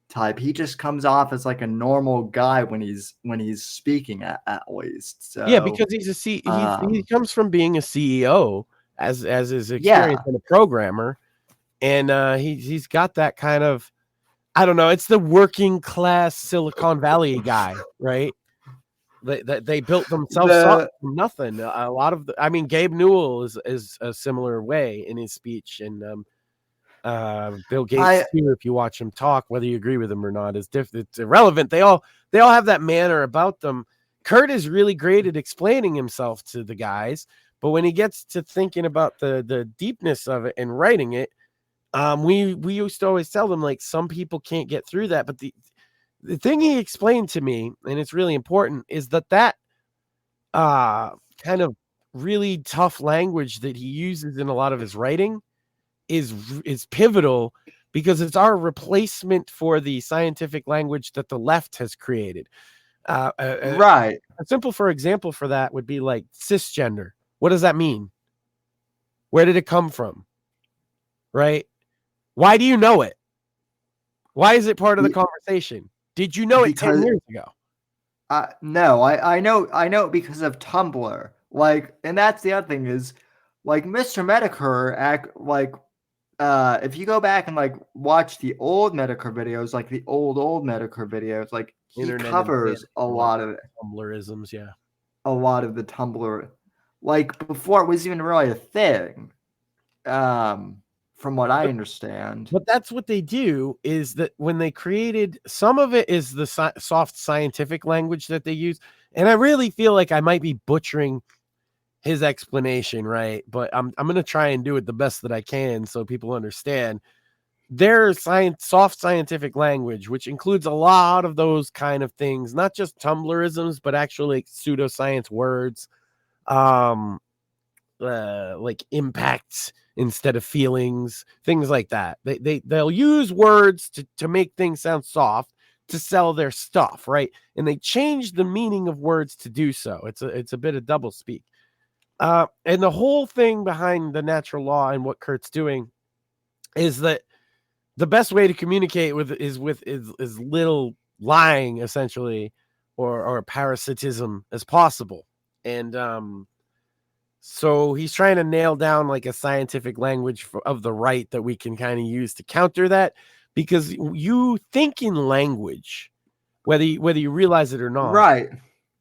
type. He just comes off as like a normal guy when he's speaking at least. So yeah, because he comes from being a CEO as his experience as a programmer, and he's got that kind of, I don't know, it's the working class Silicon Valley guy, right? They built themselves up from nothing. A lot of Gabe Newell is a similar way in his speech, and Bill Gates too. If you watch him talk, whether you agree with him or not, is different. It's irrelevant. They all they all have that manner about them. Kurt is really great at explaining himself to the guys, but when he gets to thinking about the deepness of it and writing it, we used to always tell them, like, some people can't get through that. But the thing he explained to me, and it's really important, is that kind of really tough language that he uses in a lot of his writing is pivotal, because it's our replacement for the scientific language that the left has created. Right. A simple example for that would be like cisgender. What does that mean? Where did it come from? Right? Why do you know it? Why is it part of the conversation? Did you know it 10 years ago? No, I know it because of Tumblr. Like, and that's the other thing is, like, Mr. Medicare if you go back and like watch the old Medicare videos, like the old Medicare videos, like he Internet covers a lot of it. Tumblrisms, yeah. A lot of the Tumblr, like before it was even really a thing. From what I understand. But that's what they do, is that when they created, some of it is the soft scientific language that they use. And I really feel like I might be butchering his explanation, right? But I'm going to try and do it the best that I can so people understand. Their soft scientific language, which includes a lot of those kind of things, not just Tumblrisms, but actually pseudoscience words, like impacts instead of feelings, things like that. They'll use words to make things sound soft to sell their stuff, right? And they change the meaning of words to do so. It's a bit of double speak. And the whole thing behind the natural law and what Kurt's doing is that the best way to communicate is little lying, essentially, or parasitism as possible. And so he's trying to nail down like a scientific language of the right that we can kind of use to counter that, because you think in language, whether you realize it or not. Right.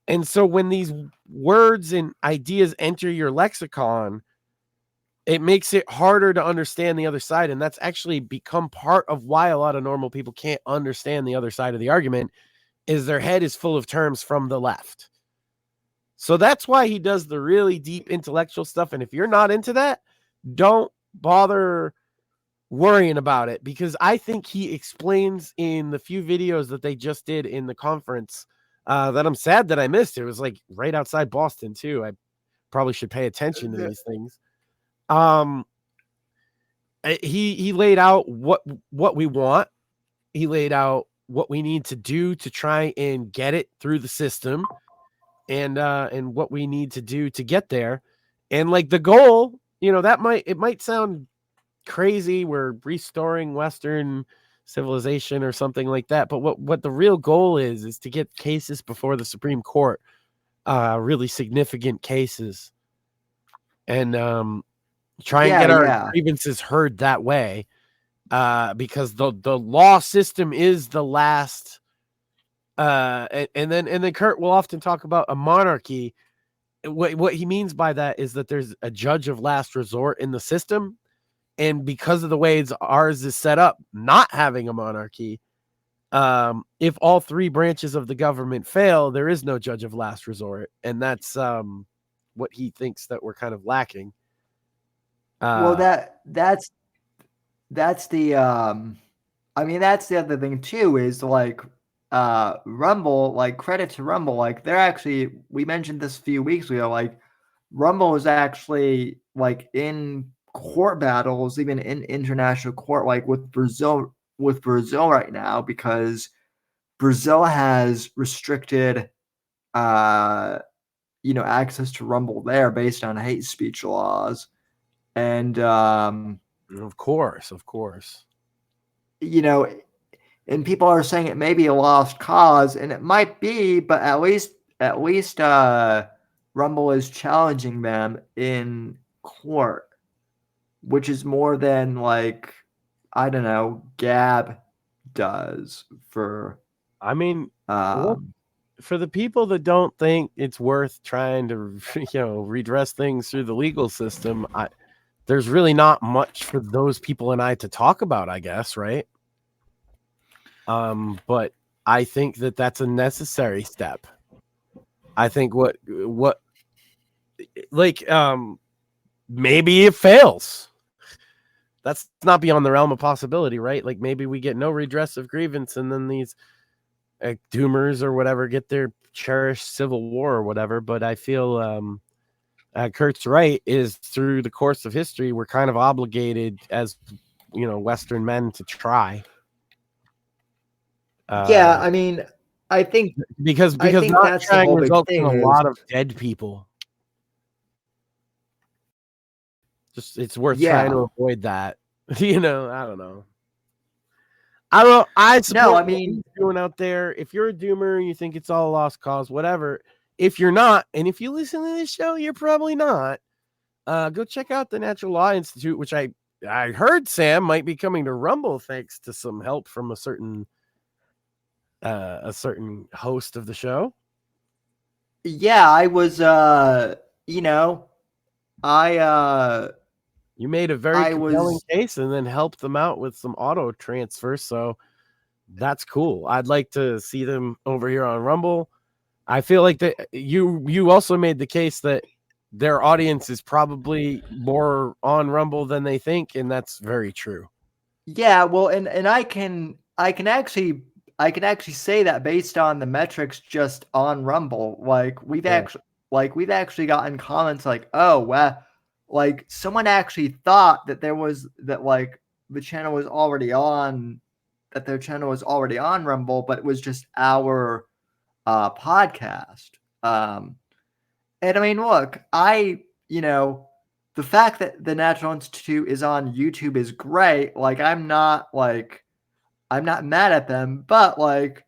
And so when these words and ideas enter your lexicon, it makes it harder to understand the other side. And that's actually become part of why a lot of normal people can't understand the other side of the argument, is their head is full of terms from the left. So that's why he does the really deep intellectual stuff. And if you're not into that, don't bother worrying about it, because I think he explains in the few videos that they just did in the conference that I'm sad that I missed. It was like right outside Boston too. I probably should pay attention to these things. He laid out what we want. He laid out what we need to do to try and get it through the system, and what we need to do to get there. And like the goal, it might sound crazy, we're restoring Western civilization or something like that, but what the real goal is to get cases before the Supreme Court, really significant cases, and try and get our grievances heard that way, because the law system is the last. And then Kurt will often talk about a monarchy. What he means by that is that there's a judge of last resort in the system, and because of the way ours is set up, not having a monarchy, if all three branches of the government fail, there is no judge of last resort, and that's what he thinks that we're kind of lacking. Well, that's the I mean, that's the other thing too, is like Rumble, like credit to Rumble, like they're actually, we mentioned this a few weeks ago, like Rumble is actually like in court battles, even in international court, like with Brazil right now, because Brazil has restricted access to Rumble there based on hate speech laws. And of course, and people are saying it may be a lost cause, and it might be, but at least Rumble is challenging them in court, which is more than, like, I don't know, Gab does for. I mean, for the people that don't think it's worth trying to, redress things through the legal system, there's really not much for those people and I to talk about, I guess, right? But I think that that's a necessary step. I think what like maybe it fails. That's not beyond the realm of possibility, right? Like maybe we get no redress of grievance, and then these doomers or whatever get their cherished civil war or whatever. But I feel Kurt's right, is through the course of history, we're kind of obligated as, Western men to try. Yeah, I mean, I think because think not that's the trying whole big results in thing a is- lot of dead people. Just it's worth trying to avoid that. I don't know. I support I what mean, he's doing out there. If you're a doomer, you think it's all a lost cause, whatever. If you're not, and if you listen to this show, you're probably not. Go check out the Natural Law Institute, which I heard Sam might be coming to Rumble thanks to some help from a certain host of the show. Yeah, I was you made a very compelling case and then helped them out with some auto transfer, so that's cool. I'd like to see them over here on Rumble. I feel like that you also made the case that their audience is probably more on Rumble than they think, and that's very true. Yeah, well, and I can actually say that based on the metrics just on Rumble. Like we've actually gotten comments like, "Oh, well, like someone actually thought that the channel was already on, that their channel was already on Rumble, but it was just our podcast." And I mean, look, the fact that the Natural Institute is on YouTube is great. Like, I'm not mad at them, but like,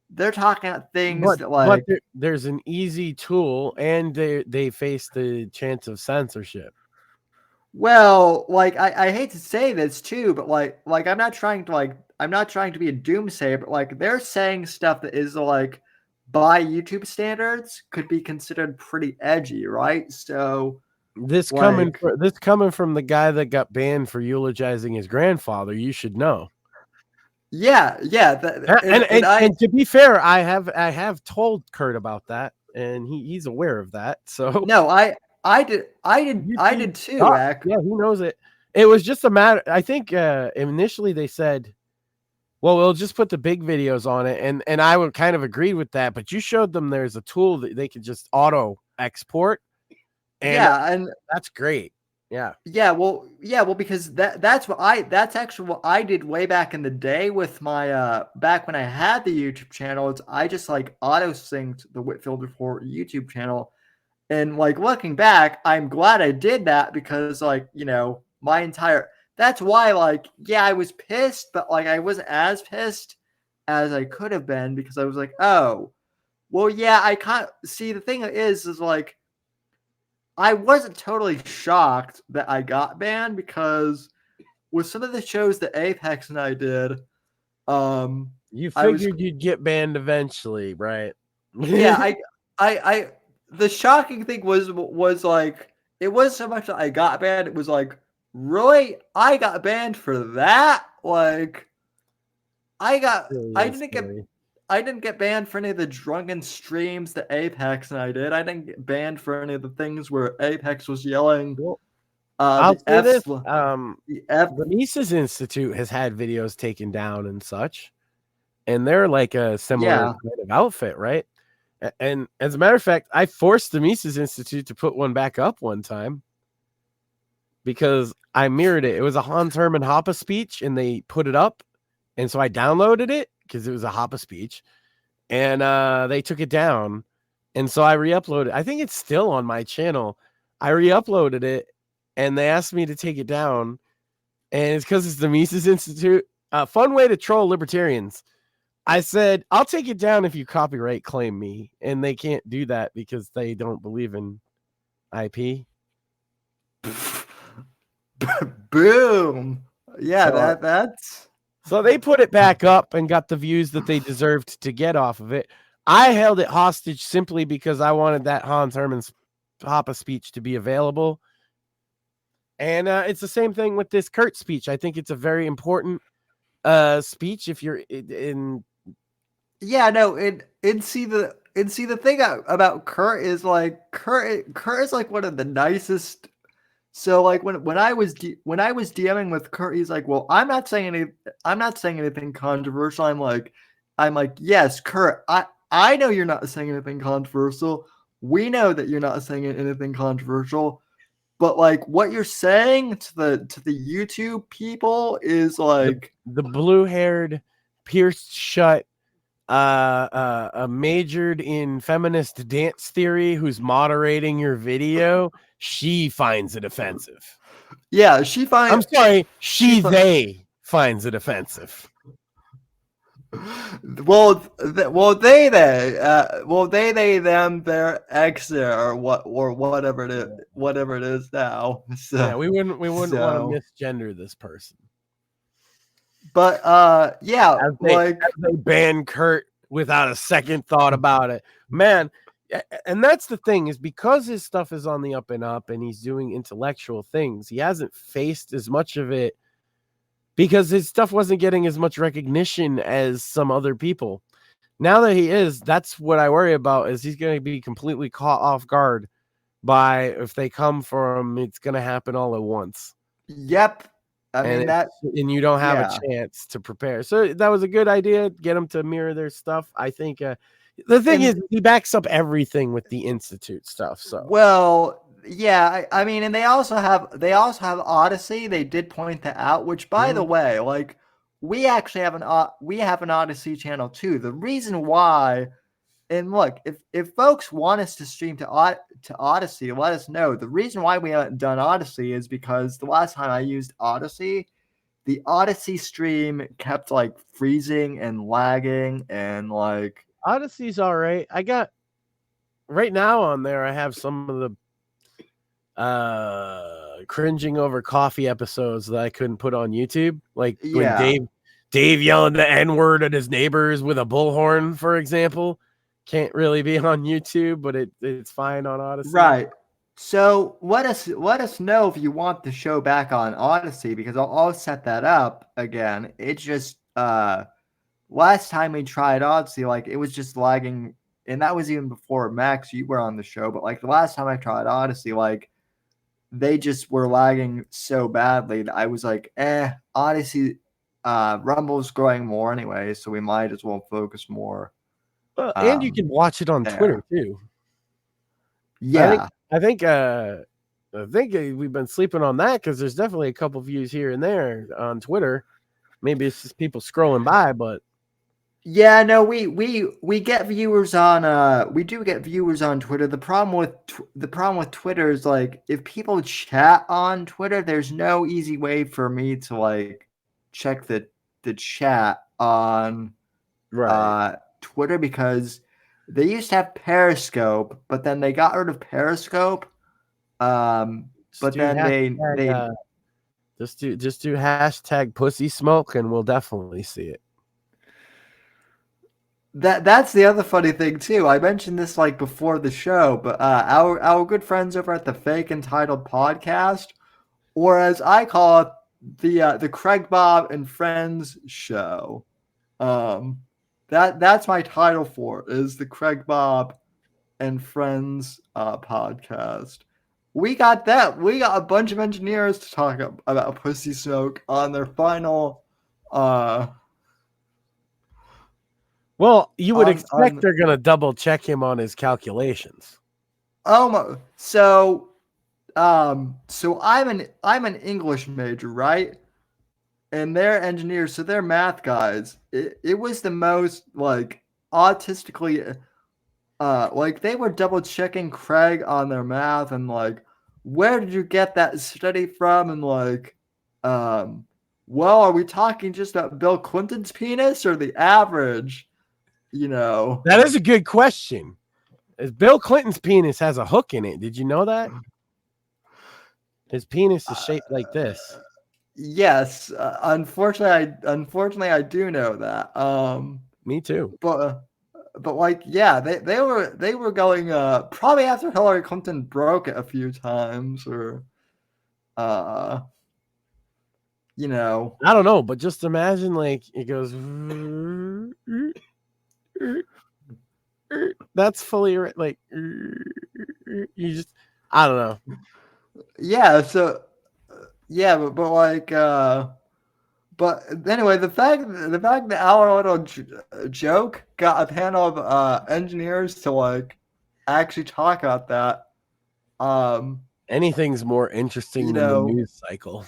they're talking about things but there's an easy tool, and they face the chance of censorship. Well, like, I hate to say this too, but like I'm not trying to be a doomsayer, but like they're saying stuff that is like by YouTube standards could be considered pretty edgy, right? So this coming from the guy that got banned for eulogizing his grandfather, you should know. Yeah. And to be fair, I have told Kurt about that, and he's aware of that. So no, I did too. Yeah, he knows it. It was just a matter. I think initially they said, "Well, we'll just put the big videos on it," and I would kind of agree with that. But you showed them there's a tool that they could just auto export, and that's great. Well, because that's actually what I did way back in the day with my back when I had the YouTube channel. I just like auto synced the Whitfield Report YouTube channel, and like looking back, I'm glad I did that because that's why I was pissed, but like I wasn't as pissed as I could have been because I was like, oh, well, yeah, I can't see. The thing is like, I wasn't totally shocked that I got banned because with some of the shows that Apex and I did, you figured you'd get banned eventually, right? Yeah, I the shocking thing was like, it wasn't so much that I got banned, it was like, really? I got banned for that? Like, I didn't get banned for any of the drunken streams that Apex and I did. I didn't get banned for any of the things where Apex was yelling. I'll say this: the Mises Institute has had videos taken down and such, and they're like a similar kind of outfit, right? And as a matter of fact, I forced the Mises Institute to put one back up one time because I mirrored it. It was a Hans Hermann Hoppe speech, and they put it up, and so I downloaded it because it was a Hoppe speech, and they took it down, and so I re-uploaded. I think it's still on my channel. I re-uploaded it, and they asked me to take it down, and it's because it's the Mises Institute. Fun way to troll libertarians. I said, I'll take it down if you copyright claim me, and they can't do that because they don't believe in IP. Boom. Yeah, that's... So they put it back up and got the views that they deserved to get off of it. I held it hostage simply because I wanted that Hans Hermann Hoppe speech to be available. And it's the same thing with this Kurt speech. I think it's a very important speech if you're in Yeah, no, and see the thing about Kurt is like Kurt is like one of the nicest. So like when I was DMing with Kurt, he's like, "Well, I'm not saying anything controversial." I'm like, "Yes, Kurt, I know you're not saying anything controversial. We know that you're not saying anything controversial, but like what you're saying to the YouTube people is like The blue-haired, pierced shut, majored in feminist dance theory who's moderating your video, she finds it offensive. yeah, I'm sorry, she fi- they finds it offensive. they them their ex or whatever it is now. So Yeah, we wouldn't want to so misgender this person. but yeah, As like they ban Kurt without a second thought about it. Man, and that's the thing, is because his stuff is on the up and up and he's doing intellectual things, he hasn't faced as much of it because his stuff wasn't getting as much recognition as some other people. Now that he is, that's what I worry about, is he's going to be completely caught off guard by, if they come for him, it's going to happen all at once. yep. I mean that And you don't have a yeah. chance to prepare. So that was a good idea. Get them to mirror their stuff. I think the thing is, he backs up everything with the Institute stuff. So Well, yeah, I mean, and they also have Odyssey. They did point that out. Which, by the way, like we actually have we have an Odyssey channel too. The reason why, and look, if folks want us to stream to Odyssey, let us know. The reason why we haven't done Odyssey is because the last time I used Odyssey, the Odyssey stream kept like freezing and lagging and like Odyssey's all right. I got right now on there, I have some of the cringing over coffee episodes that I couldn't put on YouTube. Like when Dave yelling the N-word at his neighbors with a bullhorn, for example. Can't really be on YouTube, but it's fine on Odyssey. Right. So let us know if you want the show back on Odyssey, because I'll set that up again. It's just last time we tried Odyssey, like it was just lagging, and that was even before Max, you were on the show. But like the last time I tried Odyssey, like they just were lagging so badly that I was like, Odyssey, Rumble's growing more anyway, so we might as well focus more. And you can watch it on Twitter too. Yeah. I think we've been sleeping on that, because there's definitely a couple views here and there on Twitter. Maybe it's just people scrolling by, but yeah, no, we get viewers on we do get viewers on Twitter. The problem with Twitter is like if people chat on Twitter, there's no easy way for me to like check the chat on Twitter, because they used to have Periscope, but then they got rid of Periscope. But then they just do hashtag pussy smoke and we'll definitely see it. That's the other funny thing too. I mentioned this like before the show, but our good friends over at the Fake Entitled Podcast, or as I call it, the Craig Bob and Friends Show. That's my title for it, is the Craig Bob and Friends podcast. We got that. We got a bunch of engineers to talk about pussy smoke on their final. Well, you would expect they're going to double check him on his calculations. So I'm an English major, right? And they're engineers, so they're math guys. It was the most like autistically, like they were double checking Craig on their math and like, where did you get that study from? And like, well, are we talking just about Bill Clinton's penis or the average? You know, that is a good question. Bill Clinton's penis has a hook in it. Did you know that? His penis is shaped like this. Yes, unfortunately, I do know that. Me too. But like, yeah, they were going probably after Hillary Clinton broke it a few times, or you know, I don't know, but just imagine like it goes. That's fully like you just I don't know. Yeah, so yeah, but like but anyway, the fact that our little joke got a panel of engineers to like actually talk about that. Anything's more interesting You than the know, news cycle.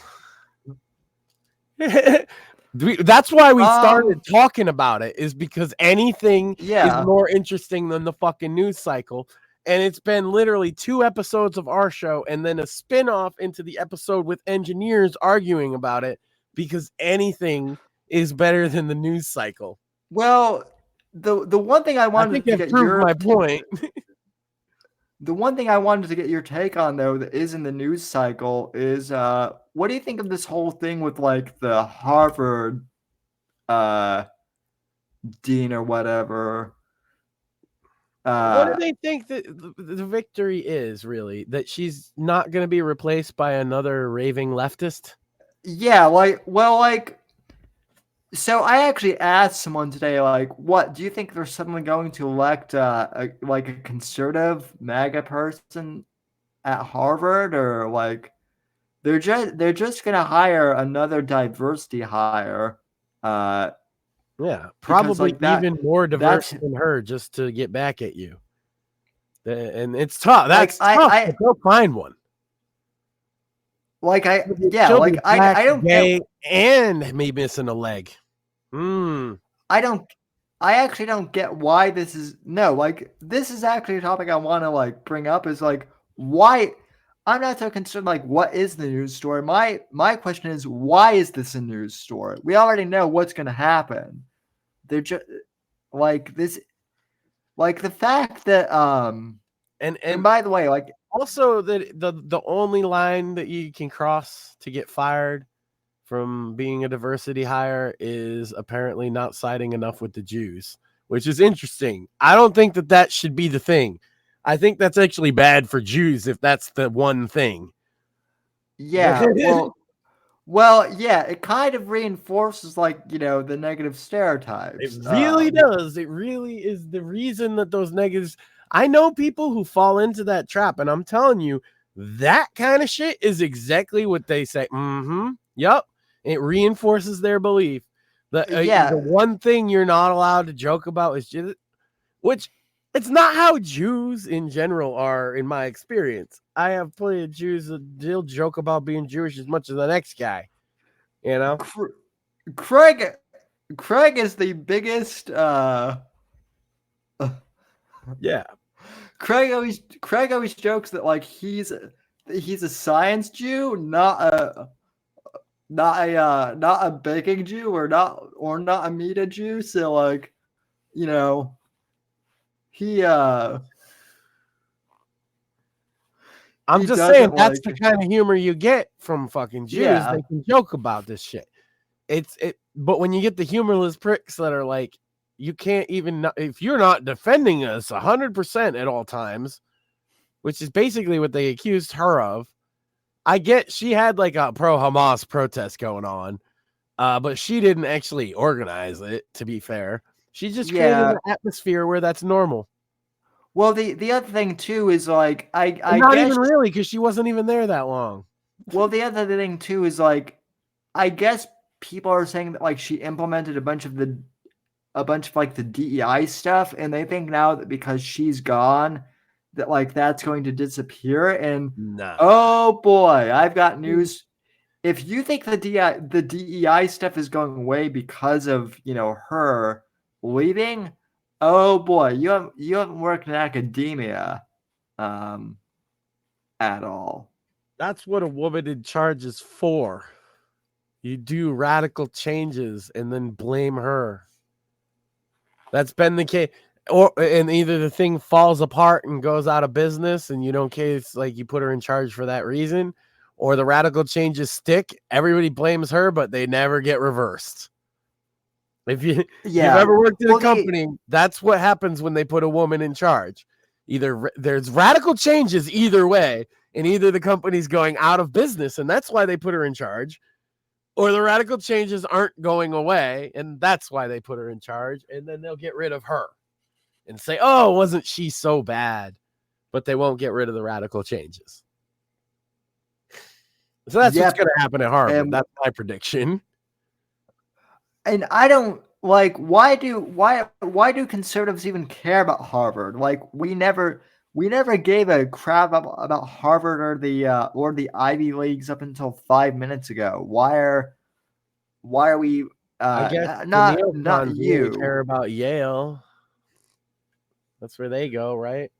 That's why we started talking about it, is because anything is yeah. more interesting than the fucking news cycle. And it's been literally 2 episodes of our show and then a spin-off into the episode with engineers arguing about it, because anything is better than the news cycle. Well, the one thing I I wanted think to I've get proved my point. the one thing I wanted to get your take on though that is in the news cycle is what do you think of this whole thing with like the Harvard uh dean or whatever? What do they think that the victory is, really? That she's not going to be replaced by another raving leftist? Yeah, like so I actually asked someone today, like, what do you think they're suddenly going to elect a conservative MAGA person at Harvard, or like they're just gonna hire another diversity hire, uh, Yeah, because probably like even more diverse that's than her, just to get back at you. And it's tough. like That's tough, but they'll find one. She'll be black, I don't get gay, and maybe missing a leg. I don't I actually don't get why this is this is actually a topic I want to like bring up is like why I'm not so concerned like what is the news story. My question is why is this a news story? We already know what's going to happen. They're just like this like the fact that and by the way like also that the only line that you can cross to get fired from being a diversity hire is apparently not siding enough with the Jews, which is interesting. I don't think that should be the thing. I think that's actually bad for Jews if that's the one thing. yeah, well, yeah, it kind of reinforces like, the negative stereotypes. It really does. It really is the reason that those negatives. I know people who fall into that trap, and I'm telling you, that kind of shit is exactly what they say. Yep. It reinforces their belief. The one thing you're not allowed to joke about is just, which it's not how Jews in general are, in my experience. I have plenty of Jews that still joke about being Jewish as much as the next guy. You know? Craig is the biggest yeah. Craig always jokes that like he's a science Jew, not a baking Jew or not a meat Jew. So like, he I'm he just saying doesn't that's like the kind of humor you get from fucking Jews. Yeah. They can joke about this shit. But when you get the humorless pricks that are like, you can't even, if you're not defending us 100% at all times, which is basically what they accused her of. I get she had like a pro-Hamas protest going on, but she didn't actually organize it, to be fair. She just created an atmosphere where that's normal. Well, the other thing too is like I not guess, even really, because she wasn't even there that long. Well, the other thing too is like I guess people are saying that like she implemented a bunch of like the DEI stuff, and they think now that because she's gone, that like that's going to disappear. And oh boy, I've got news. If you think the DEI stuff is going away because of her leaving, oh boy, you haven't worked in academia at all. That's what a woman in charge is for. You do radical changes and then blame her. That's been the case. And either the thing falls apart and goes out of business and you don't care, it's like you put her in charge for that reason, or the radical changes stick. Everybody blames her, but they never get reversed. If you've ever worked in a company, that's what happens when they put a woman in charge. Either there's radical changes either way, and either the company's going out of business, and that's why they put her in charge, or the radical changes aren't going away, and that's why they put her in charge, and then they'll get rid of her. and say, oh, wasn't she so bad? But they won't get rid of the radical changes. So that's what's Yep. going to happen at Harvard. And- That's my prediction. And I don't like why do conservatives even care about Harvard? Like we never gave a crap about Harvard or the Ivy Leagues up until 5 minutes ago. Why are we I guess not the neocons really you? care about Yale. That's where they go, right?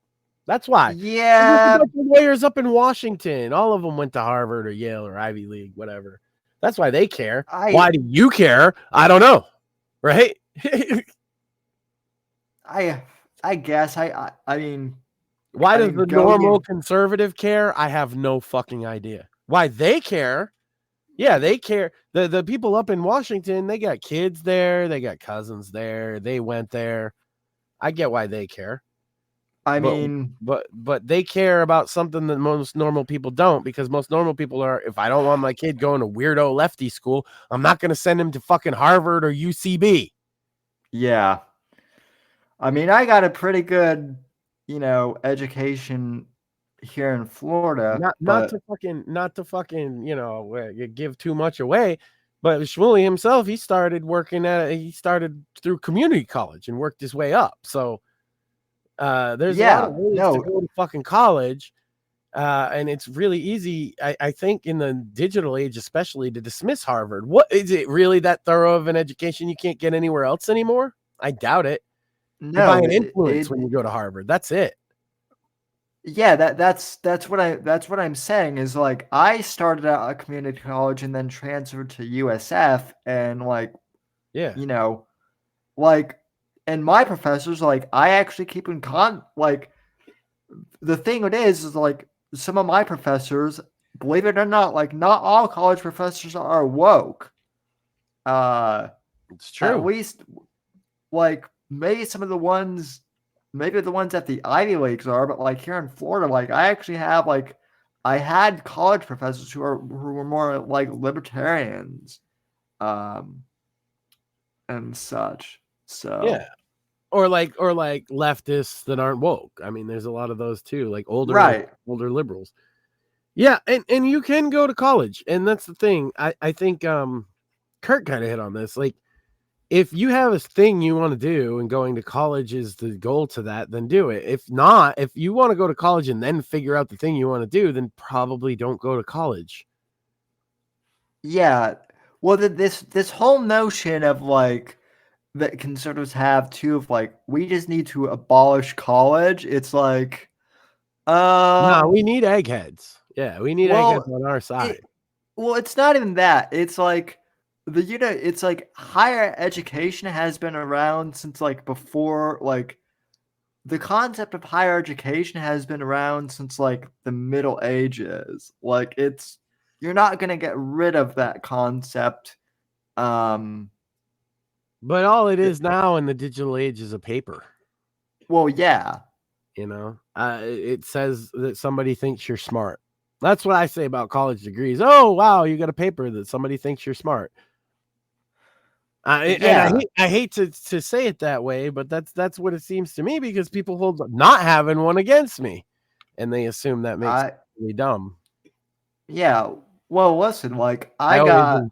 That's why. Yeah. There's a bunch of lawyers up in Washington. All of them went to Harvard or Yale or Ivy League, whatever. That's why they care. Why do you care? I don't know. Right? I guess I mean, why does the normal conservative care? I have no fucking idea. Why they care? Yeah, they care. The people up in Washington, they got kids there, they got cousins there, they went there. I get why they care. But they care about something that most normal people don't, because most normal people are, if I don't want my kid going to weirdo lefty school, I'm not going to send him to fucking Harvard or UCB. Yeah. I mean, I got a pretty good, education here in Florida. Not to fucking, give too much away. But Shmuley himself, he started through community college and worked his way up. So there's a lot of ways to go to fucking college. And it's really easy, I think, in the digital age, especially, to dismiss Harvard. What is it really that thorough of an education you can't get anywhere else anymore? I doubt it. No, you buy an influence when you go to Harvard. That's it. Yeah, that's what I'm saying is, like, I started out at community college and then transferred to USF, and and my professors, like, I actually keep in like, the thing is like, some of my professors, believe it or not, like, not all college professors are woke. It's true. At least, like, maybe the ones at the Ivy Leagues are, but like here in Florida, like, I actually have, like, I had college professors who were more like libertarians, and such. So yeah. Or like leftists that aren't woke. I mean, there's a lot of those too, like older liberals. Yeah, and you can go to college, and that's the thing. I think Kurt kind of hit on this. Like, if you have a thing you want to do and going to college is the goal to that, then do it. If not, if you want to go to college and then figure out the thing you want to do, then probably don't go to college. Yeah. Well, this whole notion of, like, that conservatives have too, of like, we just need to abolish college. It's like, no, we need eggheads. Yeah, we need eggheads on our side. It's not even that. It's like it's like higher education has been around since, like, before, like, the concept of higher education has been around since, like, the Middle Ages. Like, you're not gonna get rid of that concept. But all it is now in the digital age is a paper. Well, yeah. It says that somebody thinks you're smart. That's what I say about college degrees. Oh, wow, you got a paper that somebody thinks you're smart. And I hate to say it that way, but that's what it seems to me, because people hold not having one against me, and they assume that makes me really dumb. Yeah. Well, listen, like, I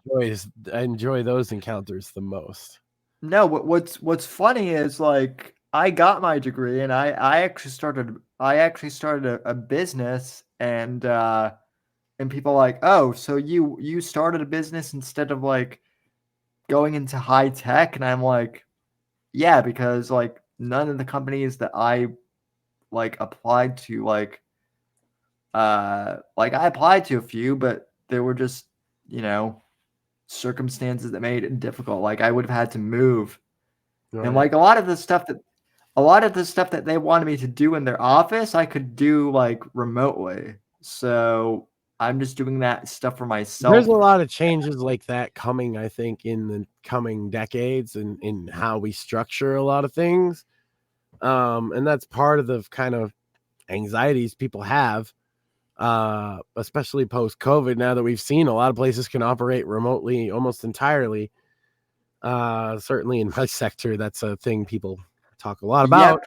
enjoy those encounters the most. No, what's funny is, like, I got my degree and I actually started a business, and people are like, oh, so you started a business instead of, like, going into high tech? And I'm like, yeah, because, like, none of the companies that I, like, applied to, like, I applied to a few, but they were just, circumstances that made it difficult. Like, I would have had to move. Right. And, like, a lot of the stuff that they wanted me to do in their office, I could do, like, remotely. So I'm just doing that stuff for myself. There's a lot of changes like that coming, I think, in the coming decades, and in how we structure a lot of things. And that's part of the kind of anxieties people have, especially post-COVID, now that we've seen a lot of places can operate remotely almost entirely. Certainly in my sector, that's a thing people talk a lot about.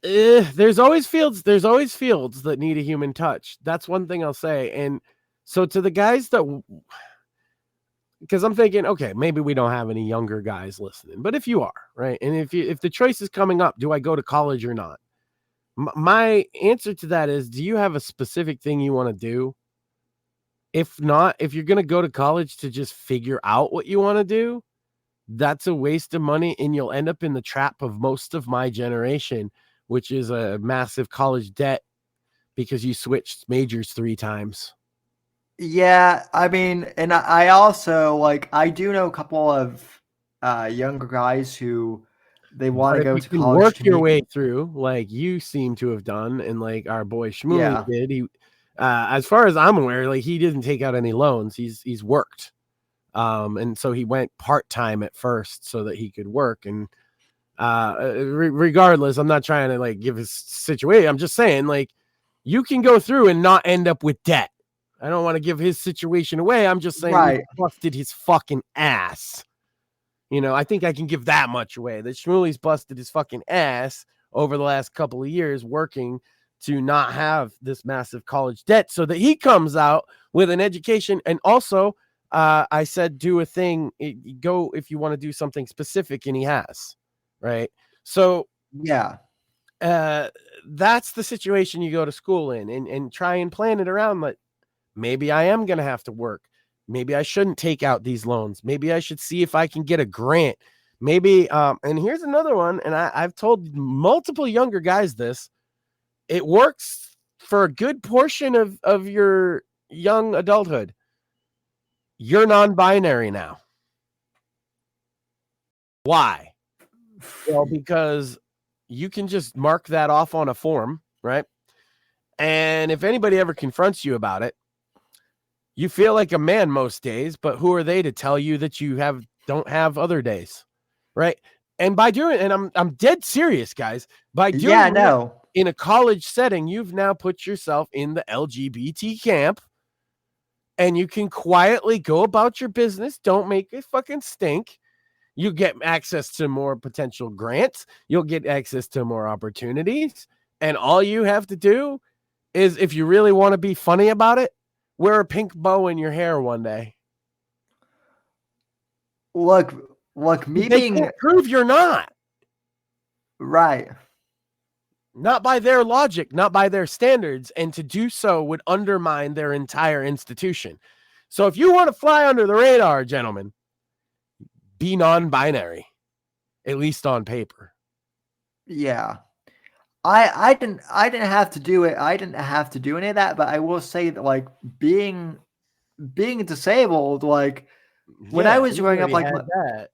There's always fields that need a human touch. That's one thing I'll say. And so to the guys that, because I'm thinking, okay, maybe we don't have any younger guys listening, but if you are, right, and if the choice is coming up, do I go to college or not? My answer to that is, do you have a specific thing you want to do? If not, if you're going to go to college to just figure out what you want to do, that's a waste of money, and you'll end up in the trap of most of my generation, which is a massive college debt because you switched majors 3 times. Yeah, I mean, and I also like I do know a couple of younger guys who they want But to if go you to can college work to your meet. way through, like you seem to have done, and like our boy Shmooly Yeah, did, he, as far as I'm aware, like he didn't take out any loans. He's worked, and so he went part time at first so that he could work. And regardless, I'm not trying to like give his situation. I'm just saying, like, you can go through and not end up with debt. I don't want to give his situation away. I'm just saying he right. busted his fucking ass. You know, I think I can give that much away. That Shmuley's busted his fucking ass over the last couple of years working to not have this massive college debt so that he comes out with an education. And also, I said, do a thing, go if you want to do something specific, and he has, right? So, Yeah, that's the situation you go to school in, and try and plan it around that maybe I am going to have to work. Maybe I shouldn't take out these loans. Maybe I should see if I can get a grant. Maybe, and here's another one, and I've told multiple younger guys this. It works for a good portion of your young adulthood. You're non-binary now. Why? Well, because you can just mark that off on a form, right? And if anybody ever confronts you about it, you feel like a man most days, but who are they to tell you that you don't have other days, right? And by doing, and I'm dead serious, guys. By yeah, doing that no, in a college setting, you've now put yourself in the LGBT camp, and you can quietly go about your business. Don't make it fucking stink. You get access to more potential grants. You'll get access to more opportunities, and all you have to do is, if you really want to be funny about it, wear a pink bow in your hair one day. look, me They being can't prove you're not. right. Not by their logic, not by their standards. And to do so would undermine their entire institution. So if you want to fly under the radar, gentlemen, be non-binary, at least on paper. Yeah. I didn't have to do it. I didn't have to do any of that, but I will say that like being disabled, like when I Yeah, was we growing up, already like had that.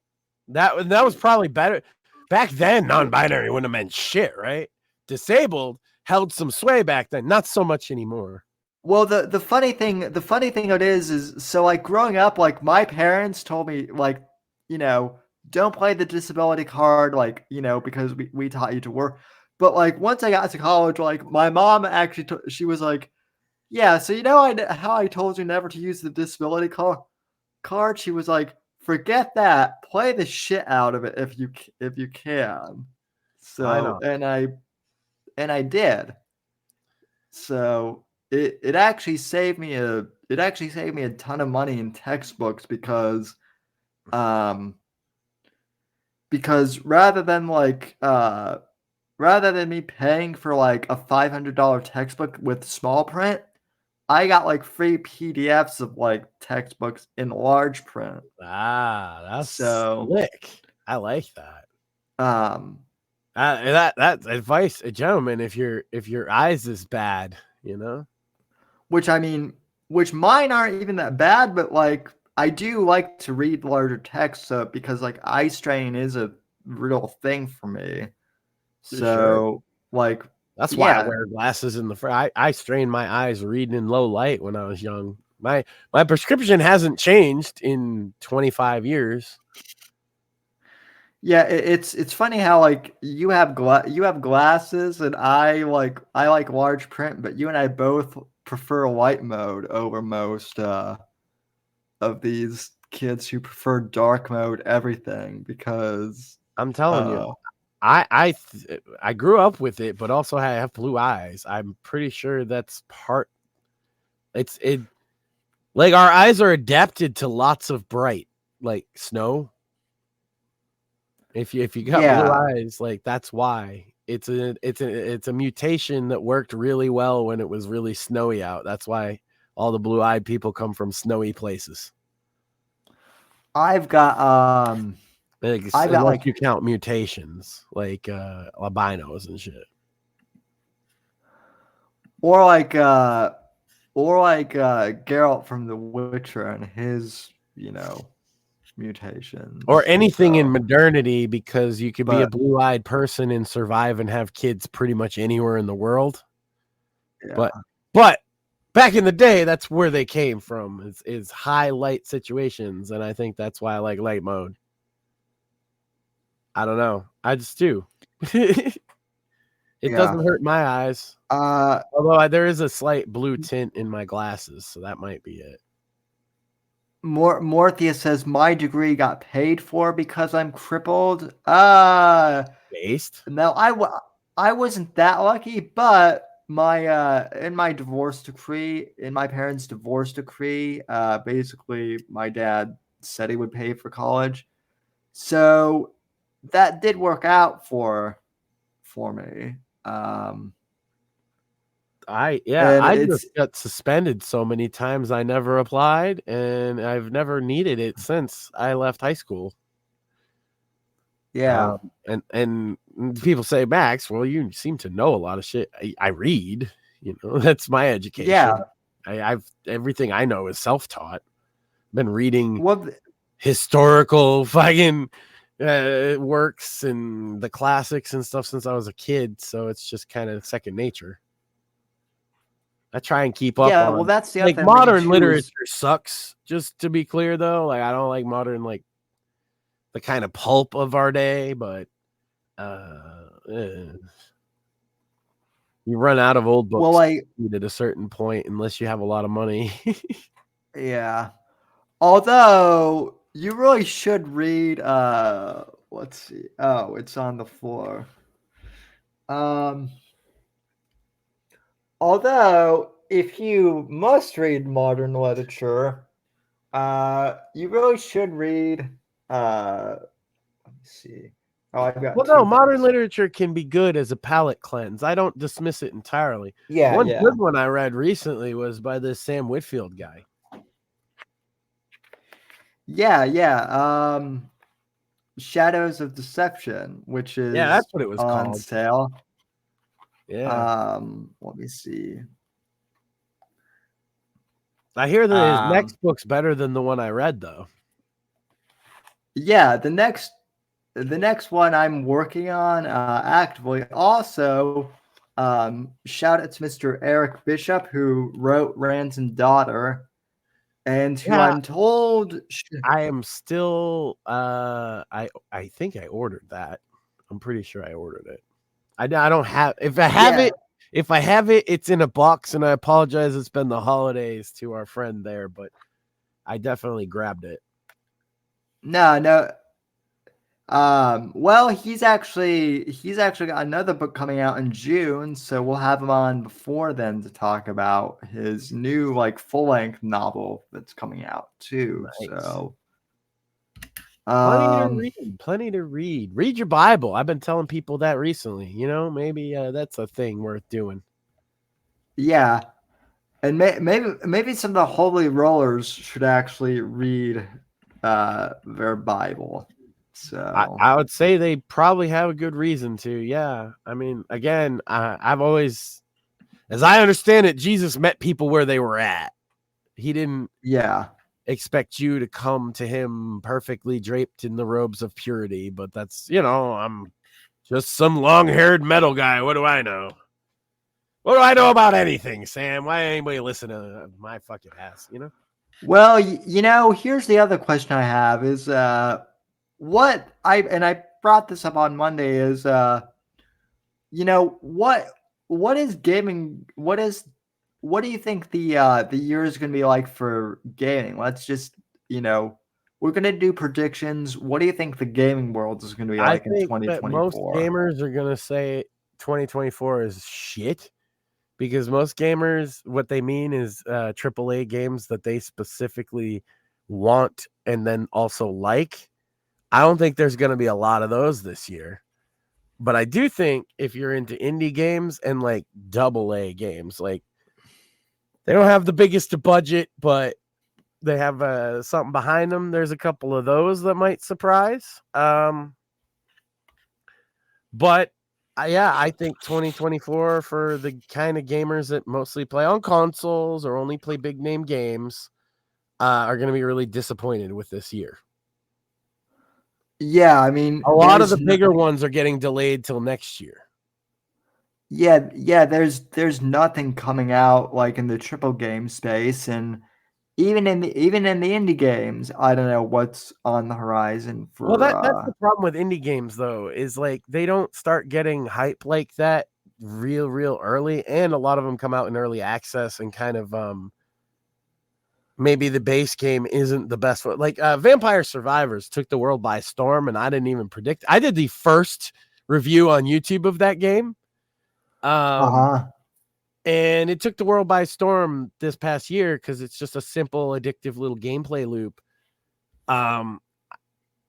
That was probably better. Back then, non-binary wouldn't have meant shit, right? Disabled held some sway back then, not so much anymore. well, the funny thing it is so like growing up, like my parents told me like, you know, don't play the disability card, like, you know, because we taught you to work. But like once I got to college, like my mom actually she was like, yeah, so you know how I told you never to use the disability card. She was like, forget that, play the shit out of it if you can. I So know. and I did. So it actually saved me a ton of money in textbooks um because rather than me paying for like a $500 textbook with small print, I got like free PDFs of like textbooks in large print. That's So slick. I like that. um That's advice, gentlemen. If your eyes is bad, you know. which I mean, which mine aren't even that bad, but like I do like to read larger text, so because like eye strain is a real thing for me. Sure. So like That's why I yeah, wear glasses in the front. I strained my eyes reading in low light when I was young. My prescription hasn't changed in 25 years. yeah, it's funny how like you have glasses and I like large print, but you and I both prefer white mode over most of these kids who prefer dark mode everything because I'm telling you, uh I grew up with it, but also I have blue eyes. I'm pretty sure that's part. It like our eyes are adapted to lots of bright, like snow. If you got blue Yeah. eyes, like that's why. It's a mutation that worked really well when it was really snowy out. That's why all the blue-eyed people come from snowy places. I've got Unless like you count mutations like albinos and shit. or like Geralt from The Witcher and his, mutations. Or anything in So, modernity, because you could be a but blue-eyed person and survive and have kids pretty much anywhere in the world. yeah. But back in the day, that's where they came from, is high light situations, and I think that's why I like light mode. I don't know. I just do. It doesn't hurt my eyes. Although there is a slight blue tint in my glasses, so that might be it. Morpheus says my degree got paid for because I'm crippled. Based? No, I wasn't that lucky, but my in my parents' divorce decree, basically my dad said he would pay for college. So that did work out for me. I And just got suspended so many times I never applied, and I've never needed it since I left high school. Yeah. And people say, Max, well, you seem to know a lot of shit. I read, that's my education. Yeah. I've everything I know is self-taught. Been reading Well, historical fucking works and the classics and stuff since I was a kid, so it's just kind of second nature. I try and keep up on. Well, that's the like other modern literature sucks. Just to be clear, though, like I don't like modern, like the kind of pulp of our day, but you run out of old books at a certain point unless you have a lot of money. Yeah. Although you really should read let's see. Oh, it's on the floor. Although if you must read modern literature, you really should read let me see. Oh, I've got no, modern literature can be good as a palate cleanse. I don't dismiss it entirely. Yeah, One good one I read recently was by this Sam Whitfield guy. Yeah. Shadows of Deception, which is that's what it was on called. sale. Yeah. Let me see. I hear that his next book's better than the one I read, though. Yeah, the next one I'm working on actively. Also, shout out to Mr. Eric Bishop, who wrote Ransom Daughter, and who I'm told I am still I think I ordered that. I'm pretty sure I ordered it. I don't have if I have it, it's in a box, and I apologize. It's been the holidays to our friend there, but I definitely grabbed it. No. Well, he's actually got another book coming out in June, so we'll have him on before then to talk about his new full-length novel that's coming out too. Nice. So plenty to read. Read your Bible. I've been telling people that recently. Maybe that's a thing worth doing. Yeah, and maybe some of the holy rollers should actually read their Bible. So I would say they probably have a good reason to. Yeah, I mean, again, I've always, as I understand it, Jesus met people where they were at. He didn't expect you to come to him perfectly draped in the robes of purity, but that's, I'm just some long-haired metal guy. What do I know? What do I know about anything, Sam? Why anybody listen to my fucking ass, Well, here's the other question I have is what I brought this up on Monday is what is gaming, what do you think the year is going to be like for gaming? Let's just we're gonna do predictions. What do you think the gaming world is gonna be I like in think that most 2024? gamers are gonna say 2024 is shit because most gamers, what they mean is AAA games that they specifically want and then also like. I don't think there's gonna be a lot of those this year. But I do think if you're into indie games and like AA games, like they don't have the biggest budget, but they have something behind them. There's a couple of those that might surprise. But yeah, I think 2024 for the kind of gamers that mostly play on consoles or only play big name games are going to be really disappointed with this year. Yeah, I mean, A lot of the bigger ones are getting delayed till next year. Yeah, there's nothing coming out like in the triple game space, and even in the indie games, I don't know what's on the horizon for. Well, that's the problem with indie games, though, is like they don't start getting hype like that real early, and a lot of them come out in early access and kind of maybe the base game isn't the best one. Like Vampire Survivors took the world by storm, and I didn't even predict. I did the first review on YouTube of that game. And it took the world by storm this past year because it's just a simple, addictive little gameplay loop. And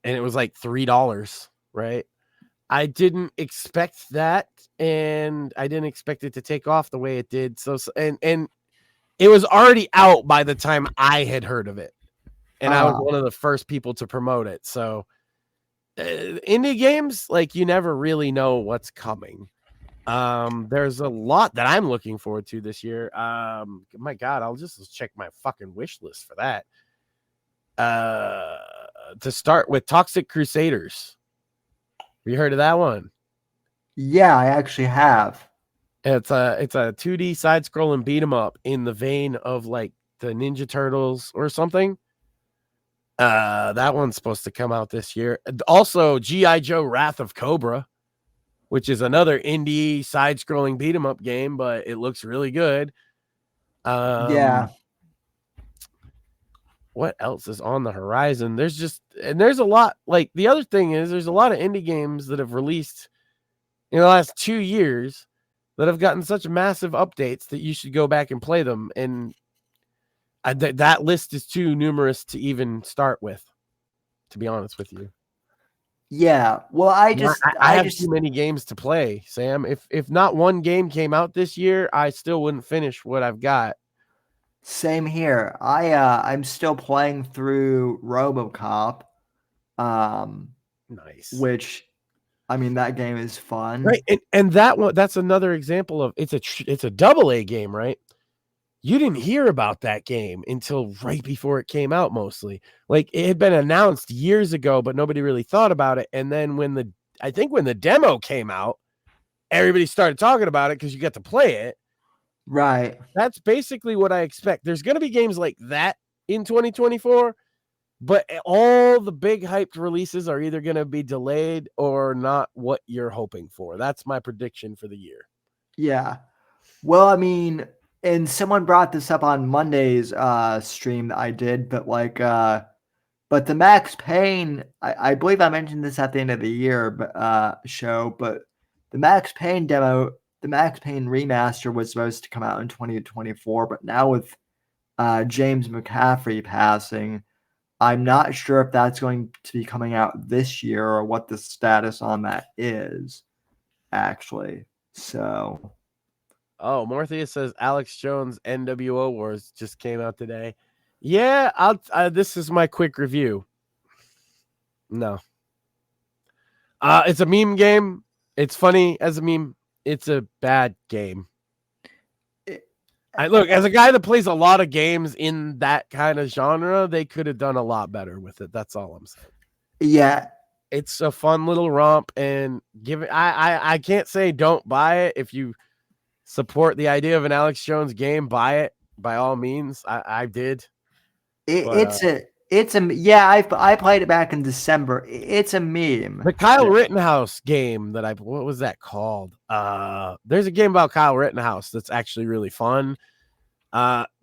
it was like $3, right? I didn't expect that, and I didn't expect it to take off the way it did. So and it was already out by the time I had heard of it, and I was one of the first people to promote it. So indie games, like you never really know what's coming. There's a lot that I'm looking forward to this year. My God, I'll just check my fucking wish list for that. To start with, Toxic Crusaders. Have you heard of that one? Yeah, I actually have. It's a 2D side-scrolling beat 'em up in the vein of like the Ninja Turtles or something. That one's supposed to come out this year. Also, G.I. Joe: Wrath of Cobra, which is another indie side-scrolling beat 'em up game, but it looks really good. Yeah. What else is on the horizon? There's a lot. Like the other thing is there's a lot of indie games that have released in the last 2 years that have gotten such massive updates that you should go back and play them. And that list is too numerous to even start with, to be honest with you. Yeah. Well, I have too many games to play, Sam. If not one game came out this year, I still wouldn't finish what I've got. Same here. I'm still playing through RoboCop. Nice. Which, I mean, that game is fun, right? And that one, that's another example of it's a AA game, right? You didn't hear about that game until right before it came out, mostly. Like it had been announced years ago, but nobody really thought about it. And then when the demo came out, everybody started talking about it because you get to play it. Right. That's basically what I expect. There's going to be games like that in 2024, but all the big hyped releases are either going to be delayed or not what you're hoping for. That's my prediction for the year. Yeah. Well, I mean, and someone brought this up on Monday's stream that I did, but but the Max Payne, I believe I mentioned this at the end of the year show, but the Max Payne demo, the Max Payne remaster was supposed to come out in 2024, but now with James McCaffrey passing, I'm not sure if that's going to be coming out this year or what the status on that is, actually. So. Oh, Morpheus says Alex Jones NWO Wars just came out today. Yeah, this is my quick review. No. It's a meme game. It's funny as a meme. It's a bad game. Look, as a guy that plays a lot of games in that kind of genre, they could have done a lot better with it. That's all I'm saying. Yeah. It's a fun little romp, and I can't say don't buy it. If you support the idea of an Alex Jones game, buy it by all means. I did. I played it back in December. It's a meme. The Kyle Rittenhouse game what was that called? There's a game about Kyle Rittenhouse that's actually really fun.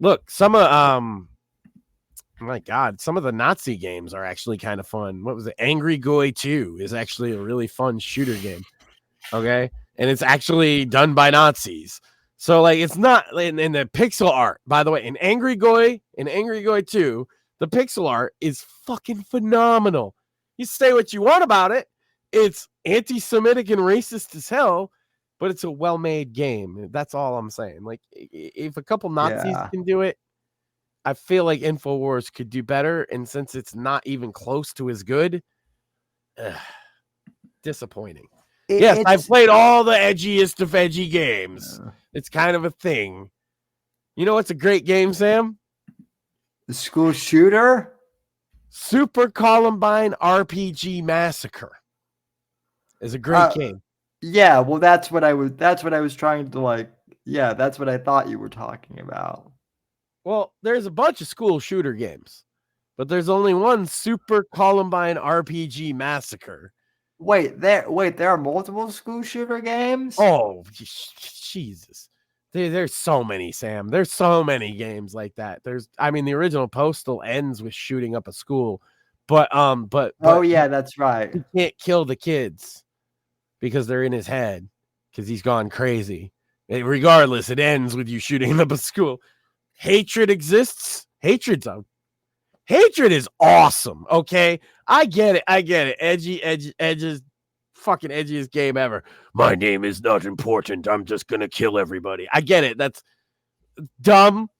Look, some of My God, some of the Nazi games are actually kind of fun. What was it? Angry Goy 2 is actually a really fun shooter game. Okay. And it's actually done by Nazis. So, like, it's not in the pixel art, by the way, in Angry Goy 2, the pixel art is fucking phenomenal. You say what you want about it. It's anti-Semitic and racist as hell, but it's a well-made game. That's all I'm saying. Like, if a couple Nazis can do it, I feel like InfoWars could do better. And since it's not even close to as good, disappointing. Yes, I've played all the edgiest of edgy games. It's kind of a thing. You know what's a great game, Sam? The school shooter? Super Columbine RPG Massacre is a great game. Yeah, well, that's what I was trying to like. Yeah, that's what I thought you were talking about. Well, there's a bunch of school shooter games, but there's only one Super Columbine RPG Massacre. Wait, there are multiple school shooter games? Oh, Jesus. There's so many, Sam. There's so many games like that. The original Postal ends with shooting up a school, but oh yeah, that's right. He can't kill the kids because they're in his head because he's gone crazy. Regardless, it ends with you shooting up a school. Hatred exists. Hatred is awesome. Okay, I get it. Edges, fucking edgiest game ever. My name is not important. I'm just gonna kill everybody. I get it. That's dumb,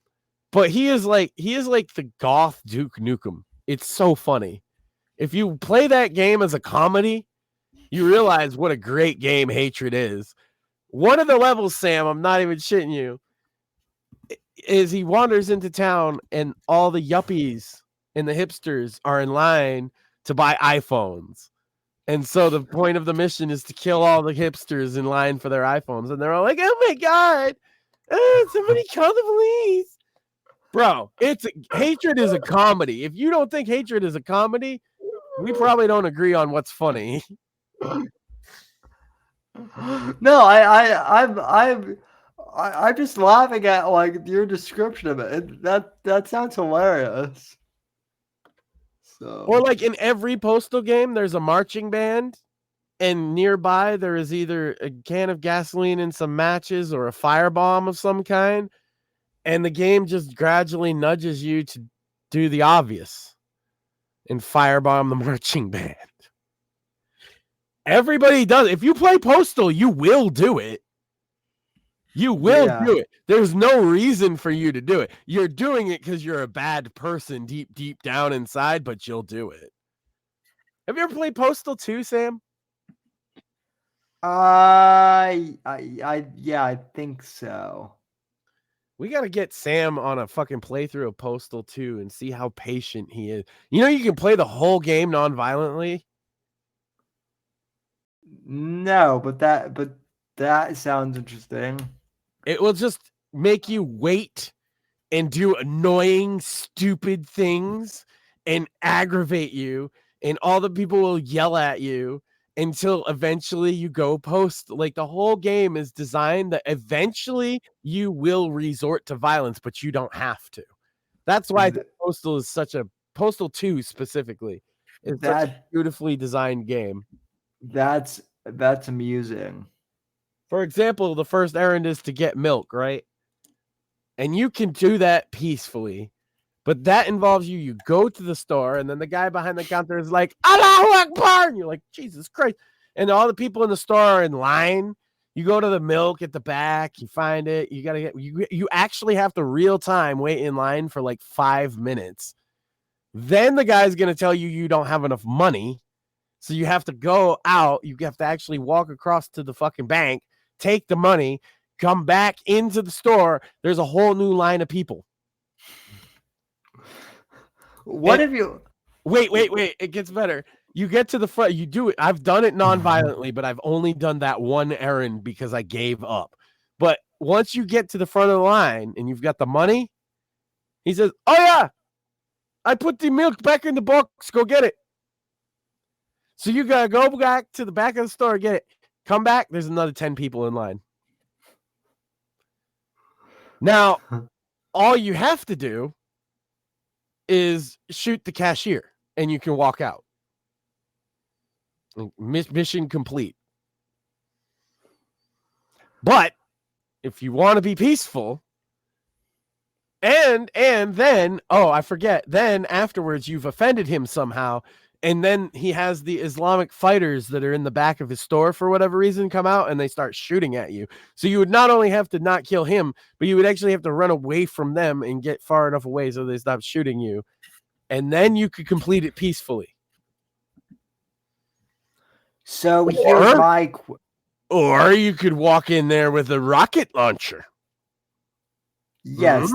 but he is like the goth Duke Nukem. It's so funny. If you play that game as a comedy, you realize what a great game Hatred is. One of the levels, Sam, I'm not even shitting you, is he wanders into town and all the yuppies and the hipsters are in line to buy iPhones. And so the point of the mission is to kill all the hipsters in line for their iPhones. And they're all like, oh my God, somebody call the police. Bro, Hatred is a comedy. If you don't think Hatred is a comedy, we probably don't agree on what's funny. No, I'm just laughing at like your description of it. That sounds hilarious. So, or like in every Postal game, there's a marching band, and nearby there is either a can of gasoline and some matches or a firebomb of some kind, and the game just gradually nudges you to do the obvious and firebomb the marching band. Everybody does. If you play Postal, you will do it. You will do it. There's no reason for you to do it. You're doing it because you're a bad person deep down inside, but you'll do it. Have you ever played Postal 2, Sam? I think so. We got to get Sam on a fucking playthrough of Postal 2 and see how patient he is. You know, you can play the whole game non-violently. No, but that sounds interesting. It will just make you wait and do annoying, stupid things and aggravate you, and all the people will yell at you until eventually you go post. Like, the whole game is designed that eventually you will resort to violence, but you don't have to. That's why Postal is such a Postal 2 specifically is such a beautifully designed game. That's amusing. For example, the first errand is to get milk, right? And you can do that peacefully, but that involves you go to the store, and then the guy behind the counter is like, Allahu Akbar! And you're like, Jesus Christ. And all the people in the store are in line. You go to the milk at the back, you find it, you actually have to real time wait in line for like 5 minutes. Then the guy's going to tell you don't have enough money. So you have to go out, you have to actually walk across to the fucking bank, take the money, come back into the store. There's a whole new line of people. Wait, it gets better. You get to the front, you do it. I've done it non-violently, but I've only done that one errand because I gave up. But once you get to the front of the line and you've got the money, he says, oh yeah, I put the milk back in the box. Go get it. So you got to go back to the back of the store, get it. Come back, there's another 10 people in line. Now, all you have to do is shoot the cashier and you can walk out. Mission complete. But if you want to be peaceful, and then, I forget, then afterwards you've offended him somehow, and then he has the Islamic fighters that are in the back of his store for whatever reason come out and they start shooting at you. So you would not only have to not kill him, but you would actually have to run away from them and get far enough away so they stop shooting you. And then you could complete it peacefully. So here's my... Or you could walk in there with a rocket launcher. Yes,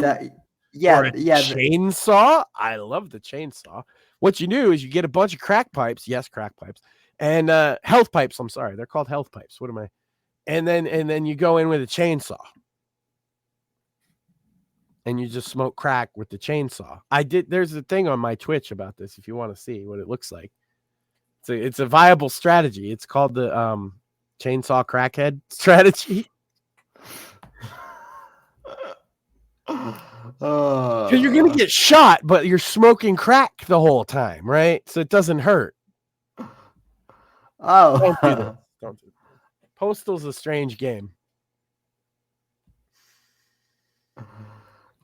chainsaw. I love the chainsaw. What you do is you get a bunch of crack pipes. Yes, crack pipes. And health pipes. I'm sorry. They're called health pipes. What am I? And then you go in with a chainsaw. And you just smoke crack with the chainsaw. There's a thing on my Twitch about this if you want to see what it looks like. It's a viable strategy. It's called the chainsaw crackhead strategy. Because you're gonna get shot, but you're smoking crack the whole time, right? So it doesn't hurt. Oh, don't do that. Don't do that. Postal's a strange game.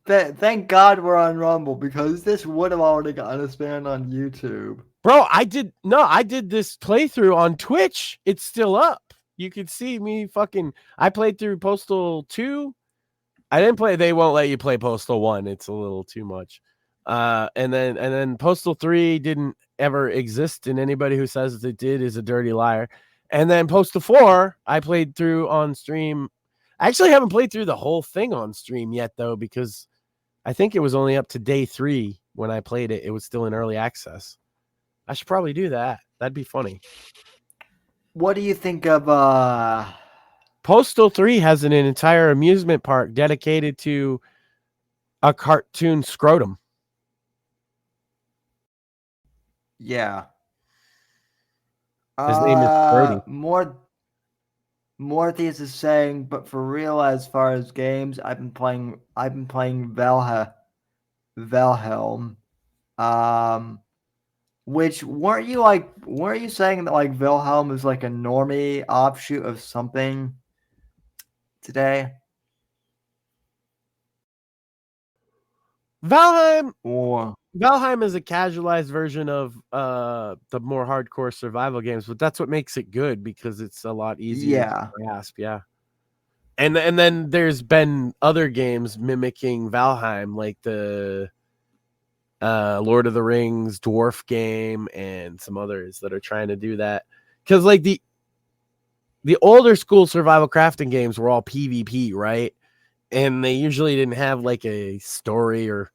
Thank God we're on Rumble, because this would have already gotten us banned on YouTube. Bro, I did this playthrough on Twitch. It's still up. You could see me I played through Postal 2. I didn't play. They won't let you play Postal 1. It's a little too much. And then Postal 3 didn't ever exist, and anybody who says it did is a dirty liar. And then Postal 4, I played through on stream. I actually haven't played through the whole thing on stream yet, though, because I think it was only up to day 3 when I played it. It was still in early access. I should probably do that. That'd be funny. What do you think of Postal 3 has an entire amusement park dedicated to a cartoon scrotum. Yeah. His name is Brody. Morthius is saying, but for real, as far as games, I've been playing Valhelm. Which weren't you saying that like Wilhelm is like a normie offshoot of something today? Valheim is a casualized version of the more hardcore survival games, but that's what makes it good because it's a lot easier to grasp. Yeah. And then there's been other games mimicking Valheim, like the Lord of the Rings dwarf game and some others that are trying to do that. Because like the older school survival crafting games were all PvP, right? And they usually didn't have like a story or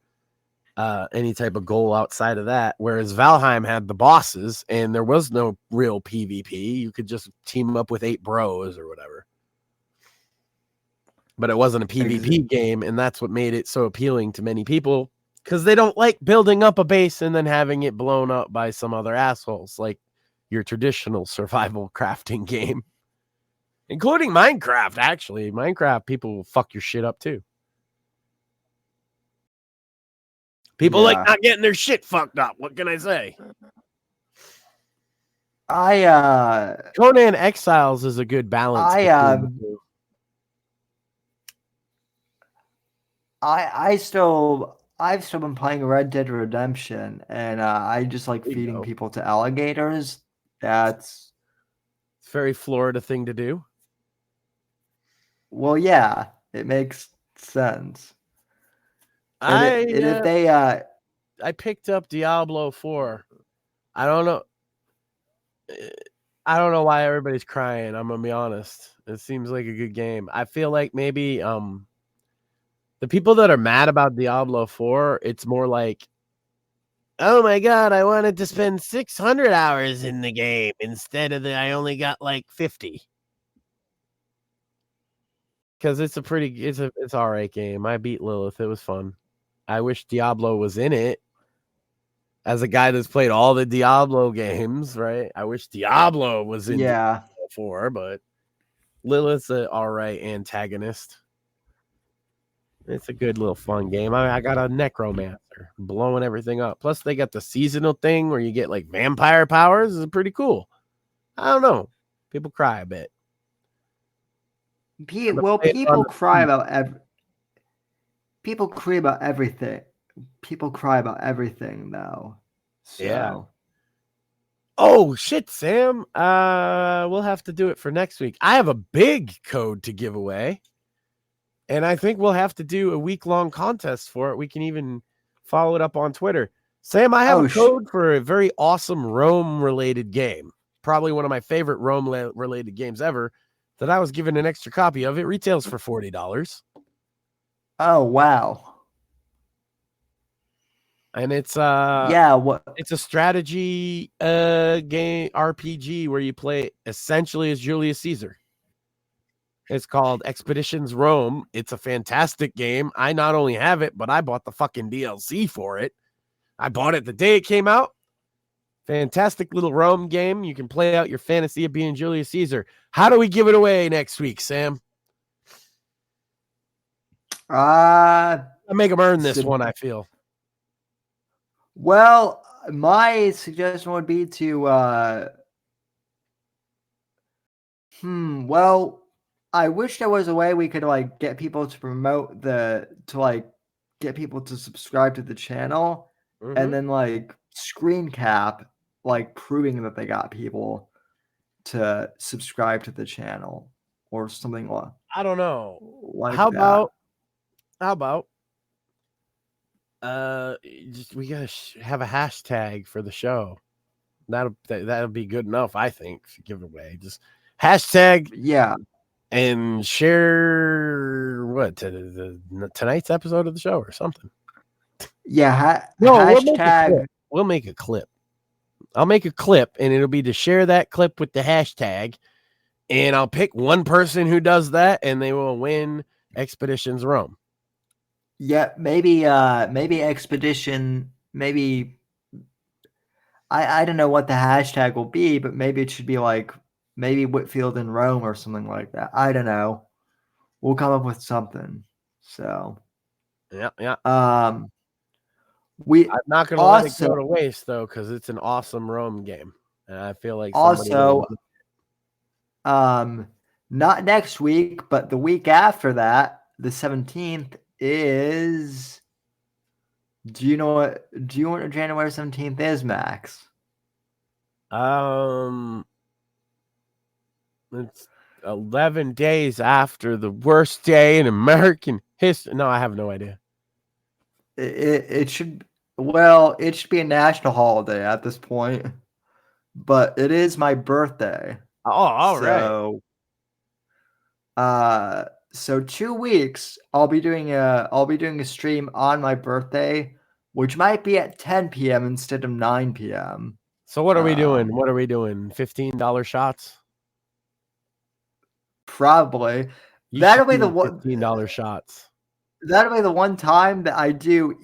any type of goal outside of that. Whereas Valheim had the bosses and there was no real PvP. You could just team up with 8 bros or whatever. But it wasn't a PvP game, and that's what made it so appealing to many people. Because they don't like building up a base and then having it blown up by some other assholes, like your traditional survival crafting game. Including Minecraft, actually. Minecraft, people will fuck your shit up, too. People like not getting their shit fucked up. What can I say? Conan Exiles is a good balance. I've still been playing Red Dead Redemption, and I just like feeding people to alligators. It's a very Florida thing to do. Well, yeah, it makes sense. I picked up Diablo 4. I don't know why everybody's crying. I'm gonna be honest. It seems like a good game. I feel like maybe the people that are mad about Diablo 4, it's more like, oh my god, I wanted to spend 600 hours in the game instead of I only got like 50. Because it's all right game. I beat Lilith. It was fun. I wish Diablo was in it. As a guy that's played all the Diablo games, right? I wish Diablo was in Diablo 4, but Lilith's an all right antagonist. It's a good little fun game. I got a necromancer blowing everything up. Plus, they got the seasonal thing where you get like vampire powers. It's pretty cool. I don't know. People cry a bit. Well, people cry about everything. People cry about everything, though. So. Yeah. Oh shit, Sam. We'll have to do it for next week. I have a big code to give away. And I think we'll have to do a week-long contest for it. We can even follow it up on Twitter. Sam, I have a code for a very awesome Rome-related game. Probably one of my favorite Rome-related games ever that I was given an extra copy of. It retails for $40. Oh, wow. And it's it's a strategy game RPG where you play essentially as Julius Caesar. It's called Expeditions Rome. It's a fantastic game. I not only have it, but I bought the fucking DLC for it. I bought it the day it came out. Fantastic little Rome game. You can play out your fantasy of being Julius Caesar. How do we give it away next week, Sam? I make them earn this one, I feel. Well, my suggestion would be to well, I wish there was a way we could like get people to get people to subscribe to the channel and then like screen cap like proving that they got people to subscribe to the channel or something like. I don't know. Like how that. about we gotta have a hashtag for the show. That'll be good enough, I think, to give away. Just hashtag and share tonight's episode of the show or something. Yeah, hashtag. We'll make a clip. I'll make a clip, and it'll be to share that clip with the hashtag, and I'll pick one person who does that, and they will win Expeditions Rome. Yeah, maybe Expedition, maybe I don't know what the hashtag will be, but maybe it should be like maybe Whitfield in Rome or something like that. I don't know. We'll come up with something. So yeah. I'm not gonna let it go to waste though, because it's an awesome Rome game. And I feel like not next week, but the week after that, the 17th is. Do you know what January 17th is, Max? It's 11 days after the worst day in American history. No, I have no idea. It should be a national holiday at this point, but it is my birthday. Oh, all right. So 2 weeks I'll be doing a stream on my birthday, which might be at 10 p.m. instead of 9 p.m. So what are we doing? $15 shots? Probably. That'll be the $15 shots. That'll be the one time that I do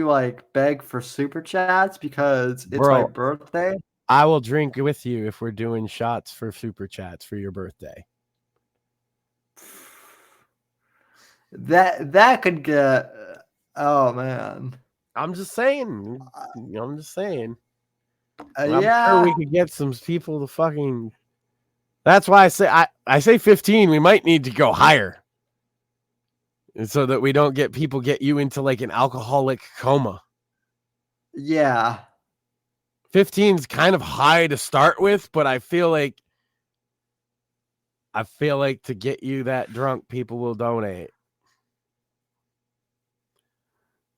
like beg for super chats because it's my birthday. I will drink with you if we're doing shots for super chats for your birthday. That could get. Oh man. I'm just saying. I'm yeah. sure we could get some people to fucking. That's why I say 15. We might need to go higher, so that we don't get you into like an alcoholic coma. Yeah. 15 is kind of high to start with, but I feel like to get you that drunk, people will donate.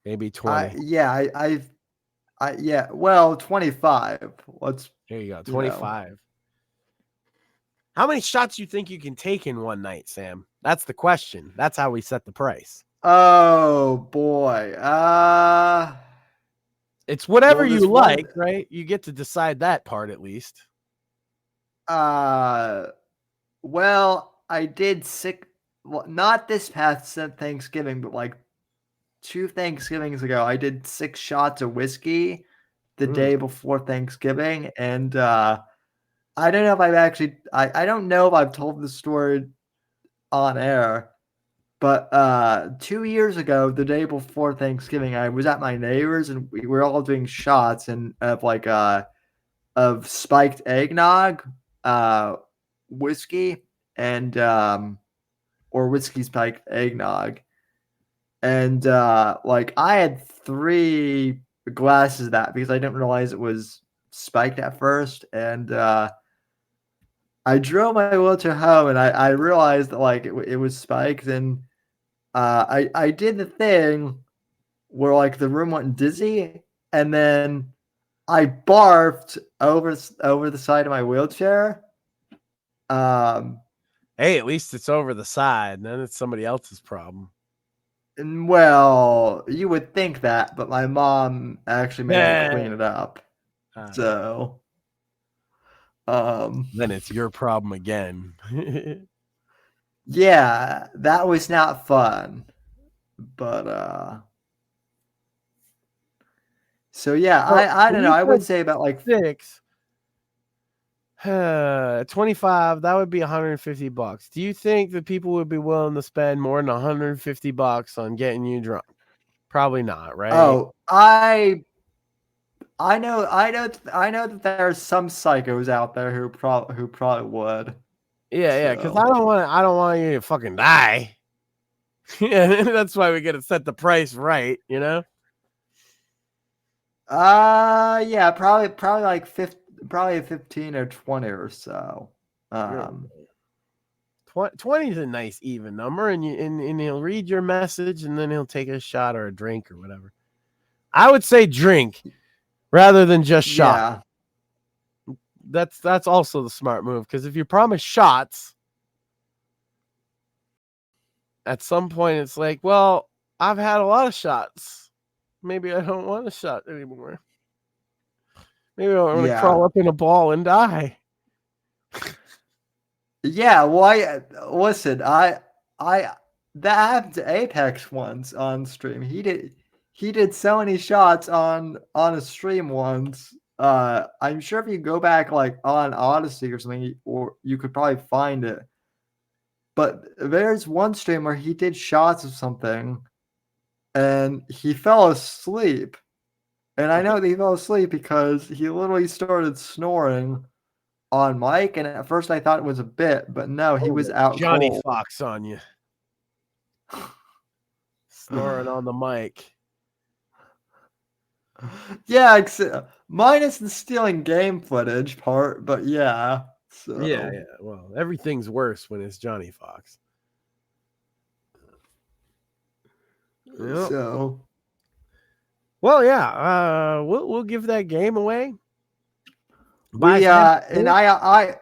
Maybe 20. Well, 25. Here you go. 25. How many shots do you think you can take in one night, Sam? That's the question. That's how we set the price. Oh boy. It's whatever you like, right? You get to decide that part at least. Well, I did not this past Thanksgiving, but like 2 Thanksgivings ago, I did 6 shots of whiskey the day before Thanksgiving, and I don't know if I don't know if I've told the story on air, But 2 years ago, the day before Thanksgiving, I was at my neighbor's and we were all doing shots and of spiked eggnog, whiskey, and or whiskey spiked eggnog. And like I had 3 glasses of that because I didn't realize it was spiked at first. And I drove my wheelchair home and I realized that like it was spiked. And I did the thing where like the room went dizzy, and then I barfed over the side of my wheelchair. Hey, at least it's over the side. Then it's somebody else's problem. And well, you would think that, but my mom actually made me clean it up. So, then it's your problem again. yeah, that was not fun. But so yeah, I don't know. I would say about like 6. 25, that would be $150. Do you think that people would be willing to spend more than $150 on getting you drunk? Probably not, right? Oh, I know that there are some psychos out there who probably would. Yeah, because I don't want you to fucking die. Yeah, that's why we got to set the price right, you know? Yeah, probably like 15 or 20 or so. 20 is a nice even number, and he'll read your message, and then he'll take a shot or a drink or whatever. I would say drink rather than just shot. Yeah. That's also the smart move, because if you promise shots, at some point it's like, well, I've had a lot of shots. Maybe I don't want a shot anymore. Maybe I want to crawl up in a ball and die. Yeah, well, listen, that happened to Apex once on stream. He did so many shots on a stream once. I'm sure if you go back like on Odyssey or something, or you could probably find it. But there's one stream where he did shots of something, and he fell asleep. And I know that he fell asleep because he literally started snoring on mic, and at first I thought it was a bit, but no, he was out Johnny cold. Fox on you. Snoring on the mic. Yeah, minus the stealing game footage part, but yeah. So. Yeah. Well, everything's worse when it's Johnny Fox. Yep. So. Well, yeah. We'll give that game away. And I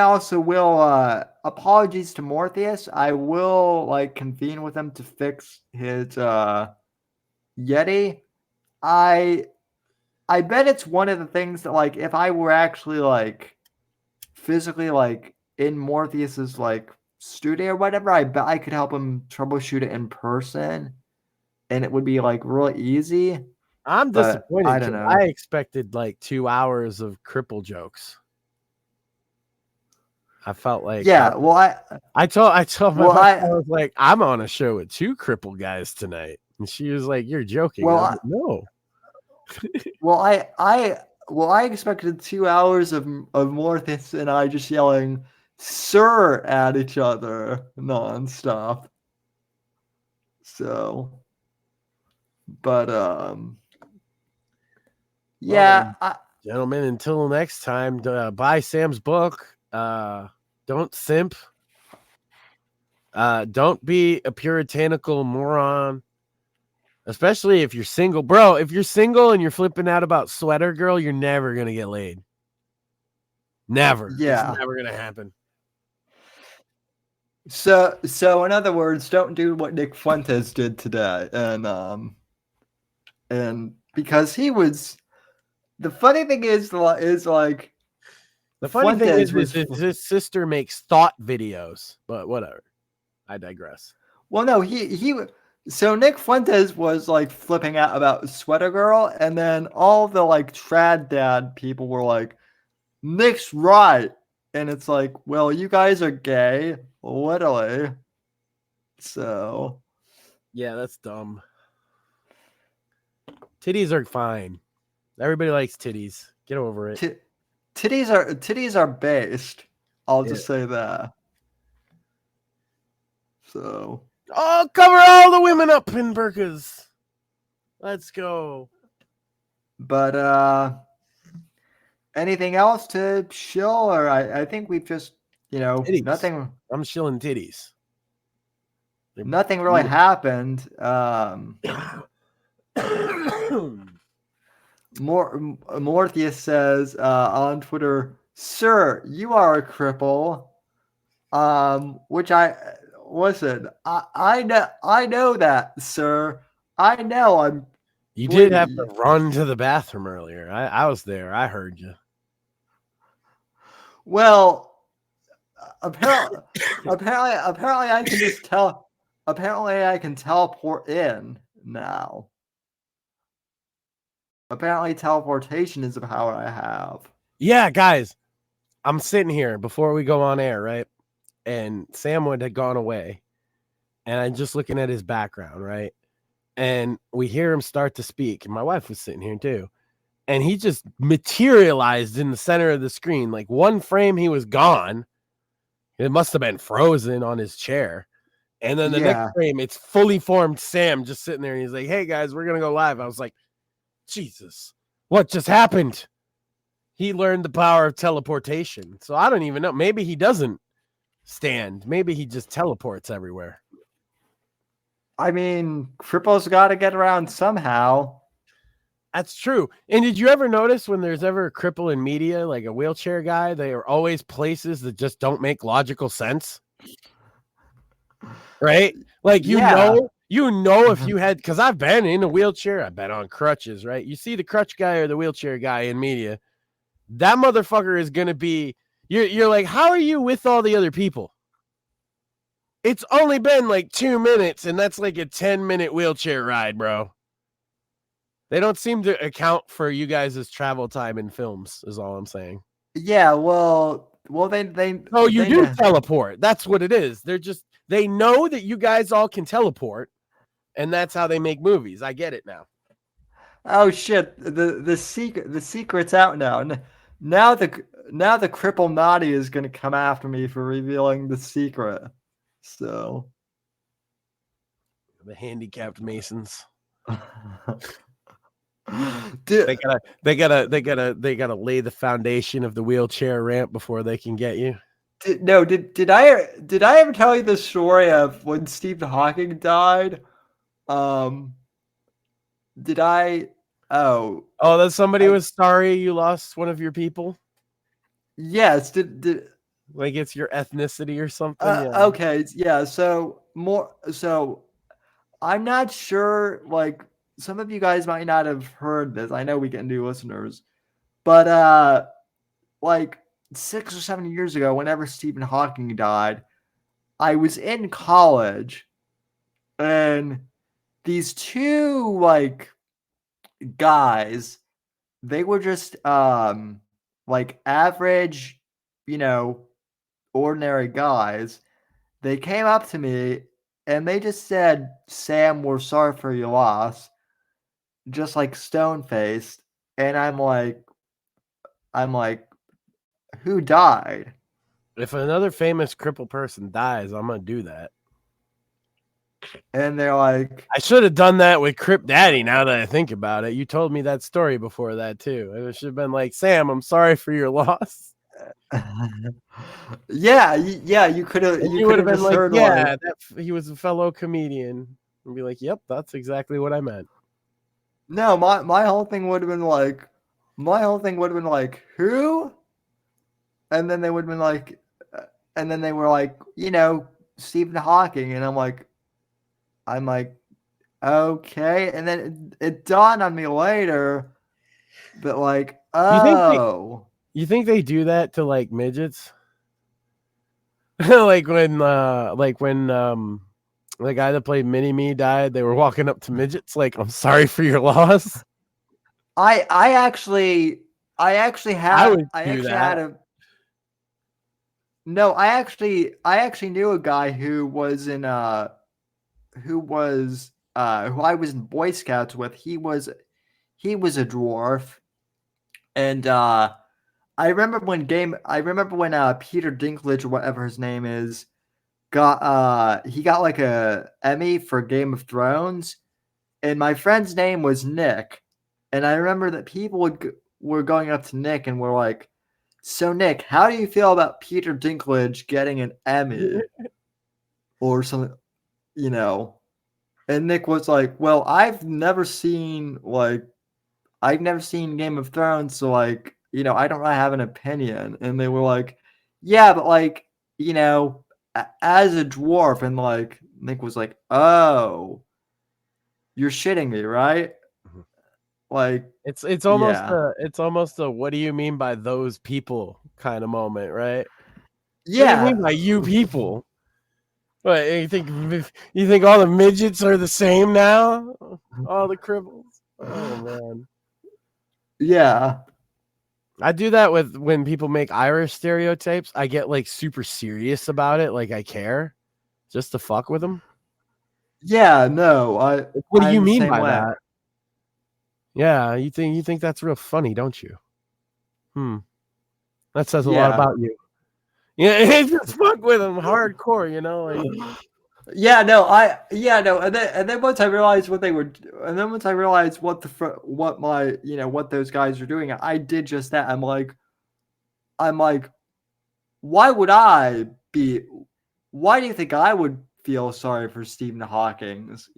also will apologies to Morpheus. I will like convene with him to fix his Yeti. I bet it's one of the things that like if I were actually like physically like in Morpheus's like studio or whatever, I bet I could help him troubleshoot it in person, and it would be like really easy. I'm disappointed. I don't know. I expected like 2 hours of cripple jokes. I felt like I told my wife, I was like, I'm on a show with 2 cripple guys tonight, and she was like, "You're joking." Well, like, no. I expected 2 hours of Morpheus and I just yelling "Sir" at each other nonstop. So, but yeah, gentlemen, until next time, buy Sam's book. Don't simp. Don't be a puritanical moron. Especially if you're single. Bro, if you're single and you're flipping out about Sweater Girl, you're never going to get laid. Never. Yeah. It's never going to happen. So in other words, don't do what Nick Fuentes did today. And because he was, the funny thing is like, the funny thing is his sister makes thought videos, but whatever. I digress. Well, no, so Nick Fuentes was like flipping out about Sweater Girl, and then all the like trad dad people were like, Nick's right. And it's like, well, you guys are gay, literally. So Yeah, that's dumb. Titties are fine. Everybody likes titties. Get over it. titties are based. I'll Yeah. just say that. So Oh, cover all the women up in burkas. Let's go. but anything else to shill, or I think we've just Titties. nothing I'm shilling titties. nothing really happened. Morpheus says on Twitter, "Sir, you are a cripple." Which I know that, sir. I know I'm. You Believe did have me. to run to the bathroom earlier. I was there. I heard you. Well, apparently I can just tell. Apparently, I can teleport in now. Apparently, teleportation is a power I have. Yeah, guys, I'm sitting here before we go on air, right? And Samwood had gone away, and I'm just looking at his background, right? And we hear him start to speak, and my wife was sitting here too. And he just materialized in the center of the screen. Like one frame, he was gone. It must have been frozen on his chair. And then the next Yeah. frame, it's fully formed Sam just sitting there. And he's like, hey, guys, we're going to go live. I was like, Jesus, what just happened? He learned the power of teleportation. So I don't even know. Maybe he doesn't stand. Maybe he just teleports everywhere. I mean, cripples got to get around somehow. That's true. And did you ever notice when there's ever a cripple in media, like a wheelchair guy, they are always places that just don't make logical sense? Right? Like, Yeah. if you had, because I've been in a wheelchair, I've been on crutches, right? You see the crutch guy or the wheelchair guy in media, that motherfucker is going to be, you're like, how are you with all the other people? It's only been like 2 minutes, and that's like a 10-minute wheelchair ride, bro. They don't seem to account for you guys' travel time in films, is all I'm saying. Yeah, well, they. Oh, you they do know. teleport. That's what it is. They know that you guys all can teleport, and that's how they make movies. I get it now. Oh shit! The secret's out now. Now the cripple Naughty is gonna come after me for revealing the secret. So The handicapped Masons. Dude, They gotta lay the foundation of the wheelchair ramp before they can get you. did I ever tell you the story of when Stephen Hawking died? Did I? Oh, that somebody was sorry you lost one of your people. yes. Did like it's your ethnicity or something? Yeah. Okay, yeah. So I'm not sure. Like some of you guys might not have heard this. I know we get new listeners, but like 6 or 7 years ago, whenever Stephen Hawking died, I was in college, and these two like guys, they were just like average, ordinary guys. They came up to me and they just said, "Sam, we're sorry for your loss," just like stone faced. And I'm like, who died? If another famous crippled person dies, I'm gonna do that. And they're like, I should have done that with Crip Daddy. Now that I think about it, you told me that story before that too. It should have been like, Sam, I'm sorry for your loss. yeah, you could have. You would have been like, yeah, he was a fellow comedian, and be like, yep, that's exactly what I meant. No, my whole thing would have been like, who? And then they would have been like, and then they were like, Stephen Hawking, and I'm like, okay, and then it dawned on me later that like, oh, You think they do that to like midgets? like when the guy that played Mini Me died, they were walking up to midgets like, I'm sorry for your loss. I actually had I actually knew a guy who was in who I was in Boy Scouts with, he was a dwarf, and I remember when Peter Dinklage or whatever his name is he got like a Emmy for Game of Thrones, and my friend's name was Nick, and I remember that people were going up to Nick and were like, "So Nick, how do you feel about Peter Dinklage getting an Emmy or something?" You know, and Nick was like, "Well, I've never seen Game of Thrones, so like, I don't really have an opinion." And they were like, "Yeah, but like, as a dwarf," and like Nick was like, "Oh, you're shitting me, right?" Like, It's yeah. almost a what do you mean by those people kind of moment, right? What do you Yeah. mean by you people? What you think all the midgets are the same now? All the cribbles? Oh man. Yeah. I do that when people make Irish stereotypes. I get like super serious about it, like I care, just to fuck with them. Yeah, no, What do you I'm the mean same by way. that? Yeah, you think that's real funny, don't you? That says a lot Yeah. about you. Yeah, just fuck with them hardcore, like Yeah, no, and then once I realized what they were, and then once I realized what my, what those guys are doing, I did just that. I'm like, why would I be? Why do you think I would feel sorry for Stephen Hawking's?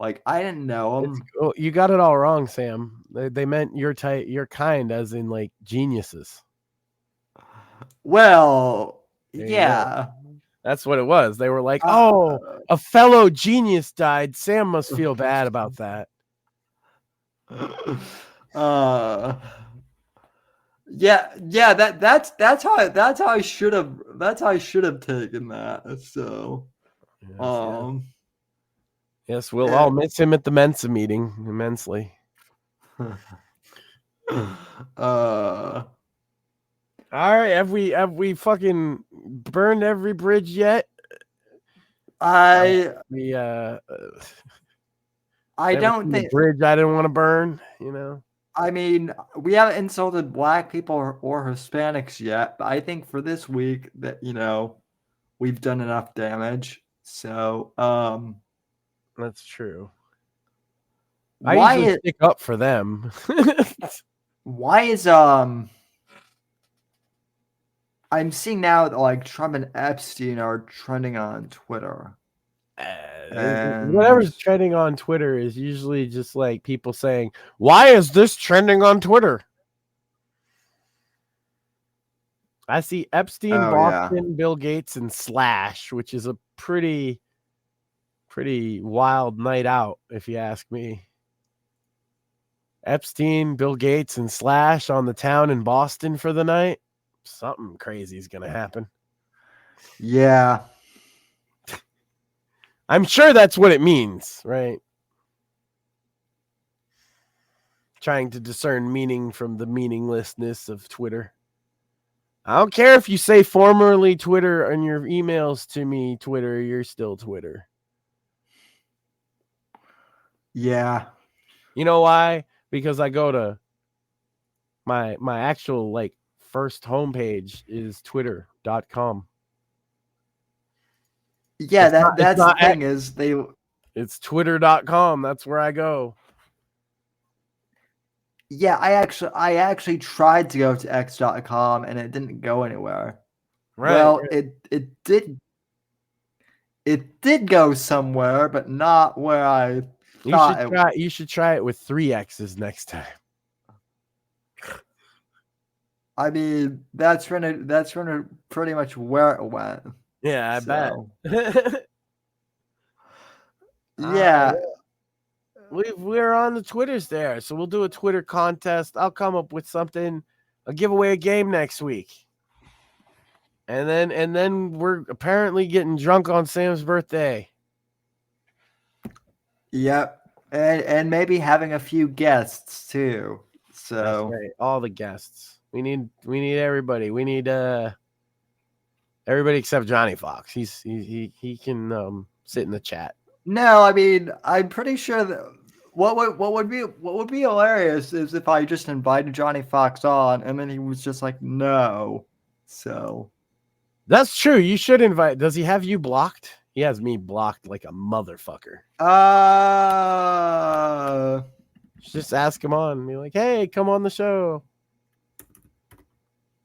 Like I didn't know him. you got it all wrong, Sam. They meant your kind, as in like geniuses. Well, There you go. yeah. That's what it was. They were like, Uh, "Oh, a fellow genius died. Sam must feel bad about that." uh, yeah. That's how I should have taken that. So, Yes. Yes, we'll all miss him at the Mensa meeting immensely. uh. All right, have we fucking burned every bridge yet? I Never don't seen think. a bridge I didn't want to burn. I mean, we haven't insulted black people or Hispanics yet, but I think for this week that we've done enough damage. So, That's true. I why usually is stick up for them. why is I'm seeing now that like Trump and Epstein are trending on Twitter. And Whatever's trending on Twitter is usually just like people saying, "Why is this trending on Twitter?" I see Epstein, oh yeah. Boston, Bill Gates, and Slash, which is a pretty wild night out, if you ask me. Epstein, Bill Gates, and Slash on the town in Boston for the night. Something crazy is going to happen. Yeah. I'm sure that's what it means, right? Trying to discern meaning from the meaninglessness of Twitter. I don't care if you say formerly Twitter on your emails to me, Twitter, you're still Twitter. Yeah. You know why? Because I go to my actual like first homepage is twitter.com. Yeah, that's the thing is it's twitter.com. That's where I go. Yeah, I actually tried to go to x.com and it didn't go anywhere. Right. Well, it did go somewhere, but not where I thought you should try it with 3 X's next time. I mean, that's pretty much where it went. Yeah, I bet. Yeah. We're on the Twitters there, so we'll do a Twitter contest. I'll come up with something. I'll give away a game next week. And then we're apparently getting drunk on Sam's birthday. Yep. And maybe having a few guests too. So that's right. All the guests. We need everybody. We need everybody except Johnny Fox. He can sit in the chat. No, I mean, I'm pretty sure that what would be hilarious is if I just invited Johnny Fox on and then he was just like, no. So That's true. You should invite. Does he have you blocked? He has me blocked like a motherfucker. Just ask him on and be like, hey, come on the show.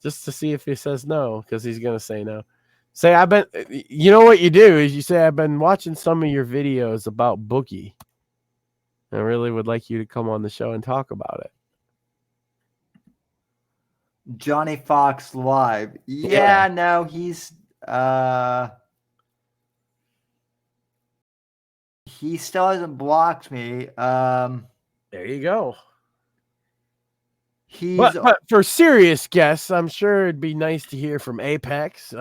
Just to see if he says no, because he's gonna say no. Say, you know what you do is you say, I've been watching some of your videos about Bookie. I really would like you to come on the show and talk about it. Johnny Fox live. Yeah, no, he still hasn't blocked me. There you go. He's But for serious guests, I'm sure it'd be nice to hear from Apex.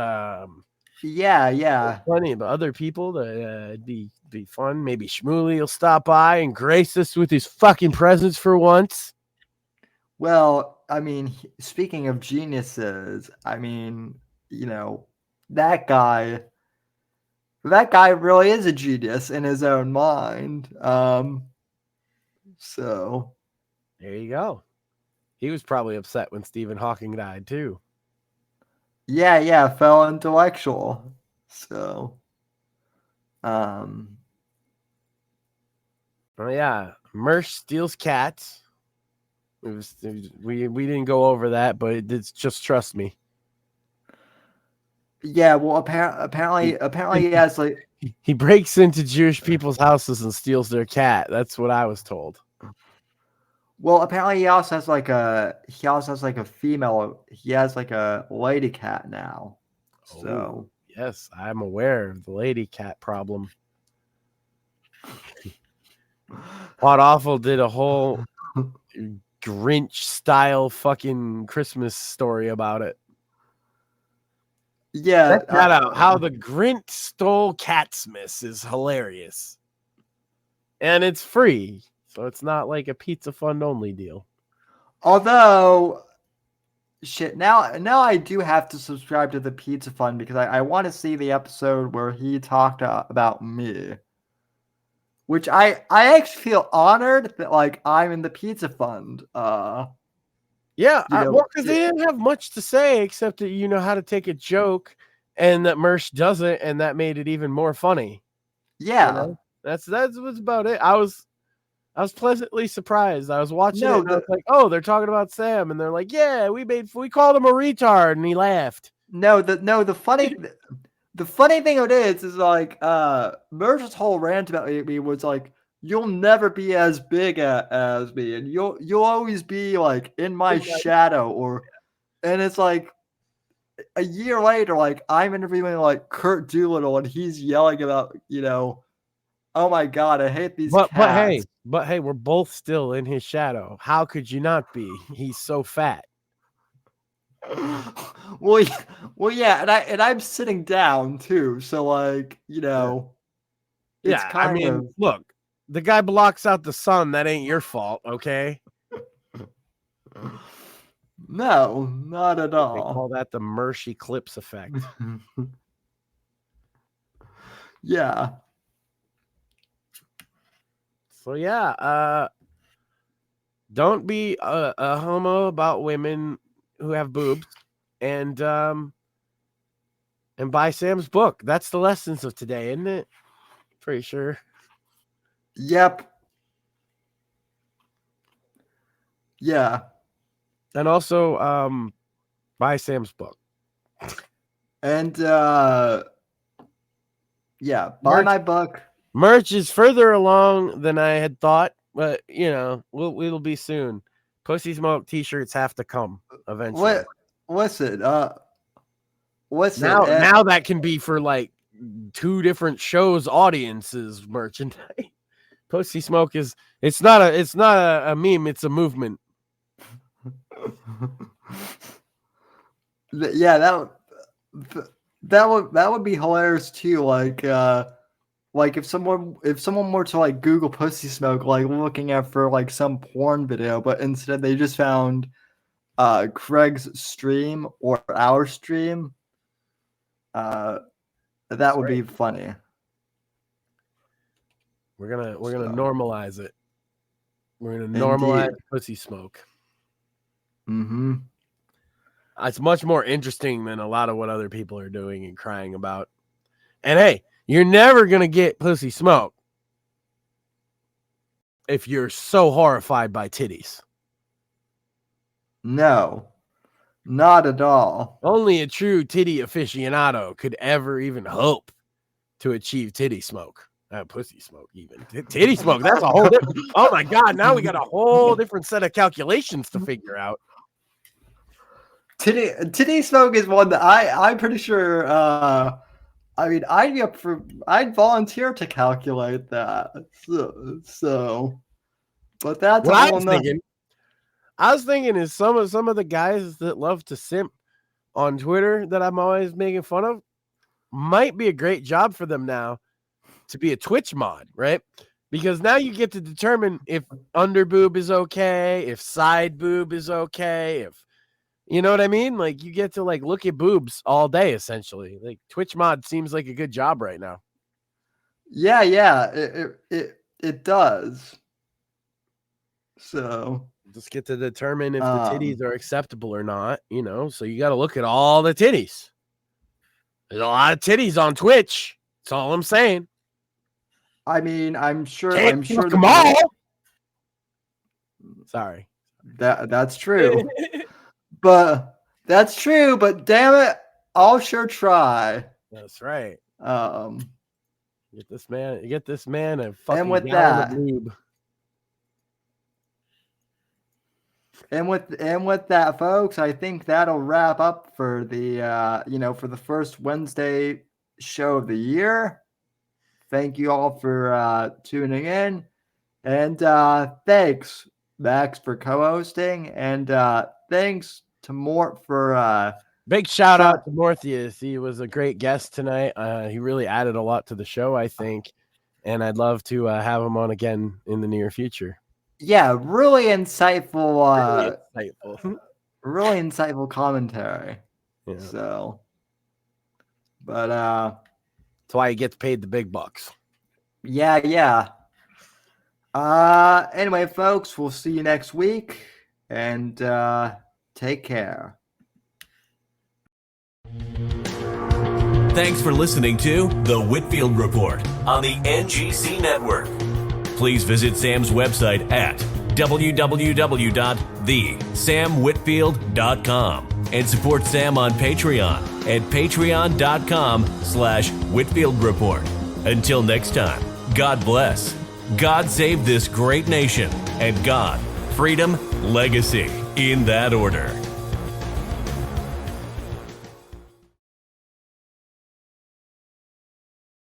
yeah. Plenty of other people that it'd be fun. Maybe Shmuley will stop by and grace us with his fucking presence for once. Well, I mean, speaking of geniuses, I mean, that guy really is a genius in his own mind. So there you go. He was probably upset when Stephen Hawking died too. Yeah, fellow intellectual. So oh yeah, Mersh steals cats. We didn't go over that, but it's just trust me. Yeah, well, apparently he has like he breaks into Jewish people's houses and steals their cat. That's what I was told. Well, apparently he also has like a female. He has like a lady cat now. So yes, I'm aware of the lady cat problem. Pod Awful did a whole Grinch style fucking Christmas story about it. Yeah, check that out. How the Grinch stole Catsmas is hilarious, and it's free, so it's not like a pizza fund only deal. Although, shit, now I do have to subscribe to the Pizza Fund because I want to see the episode where he talked about me. Which I actually feel honored that like I'm in the Pizza Fund. Yeah, well, because they didn't have much to say except that you know how to take a joke, and that Mersh doesn't, and that made it even more funny. Yeah, you know? That's what's about it. I was pleasantly surprised. I was watching it, and I was like, "Oh, they're talking about Sam," and they're like, "Yeah, we called him a retard," and he laughed. The funny thing of it is like Mersh's whole rant about me was like, you'll never be as big as me, and you'll always be like in my shadow, and it's like a year later, like I'm interviewing like Kurt Doolittle, and he's yelling about oh my god, I hate these cats. But hey, we're both still in his shadow. How could you not be? He's so fat. well, yeah, and I'm sitting down too, so like it's kind of look, the guy blocks out the sun. That ain't your fault, okay? No, not at all. They call that the Mersh eclipse effect. Yeah. So yeah, don't be a homo about women who have boobs, and buy Sam's book. That's the lessons of today, isn't it? Pretty sure. Yep. Yeah. And also buy Sam's book. And yeah, buy my book. Merch is further along than I had thought, but it'll be soon. Pussy Smoke t-shirts have to come eventually. What's it? Now that can be for like 2 different shows audiences merchandise. Pussy Smoke it's not a meme, it's a movement. Yeah, that would be hilarious too. Like if someone were to like Google Pussy Smoke, like looking at for like some porn video, but instead they just found Craig's stream or our stream, that would be funny. We're gonna So. normalize it. We're gonna normalize pussy smoke. Mm-hmm. It's much more interesting than a lot of what other people are doing and crying about. And hey, you're never gonna get pussy smoke if you're so horrified by titties. No, not at all. Only a true titty aficionado could ever even hope to achieve titty smoke. Pussy smoke, even titty smoke. That's a whole different. Oh my god! Now we got a whole different set of calculations to figure out. Titty smoke is one that I'm pretty sure. I mean, I'd volunteer to calculate that. So, but that's What a I whole was nother. thinking. I was thinking is some of the guys that love to simp on Twitter that I'm always making fun of might be a great job for them now to be a Twitch mod, right? Because now you get to determine if under boob is okay, if side boob is okay, if you know what I mean? Like you get to like look at boobs all day essentially. Like Twitch mod seems like a good job right now. Yeah, it does. So just get to determine if the titties are acceptable or not, you know. So you got to look at all the titties. There's a lot of titties on Twitch. That's all I'm saying. I mean, I'm sure them all. Sorry. That's true. But that's true, but damn it, I'll sure try. That's right. Get this man a fucking and with gallon that, of lube. And with that, folks, I think that'll wrap up for the for the first Wednesday show of the year. Thank you all for tuning in, and thanks Max for co-hosting, and thanks to Mort for big shout out to Morpheus. He was a great guest tonight. He really added a lot to the show, I think, and I'd love to have him on again in the near future. Yeah, really insightful. Really insightful commentary. Yeah. So, but that's why he gets paid the big bucks. Yeah. Anyway, folks, we'll see you next week, and take care. Thanks for listening to The Whitfield Report on the NGC Network. Please visit Sam's website at www.thesamwhitfield.com and support Sam on Patreon at patreon.com/Whitfield Report. Until next time, God bless, God save this great nation, and God, freedom, legacy, in that order.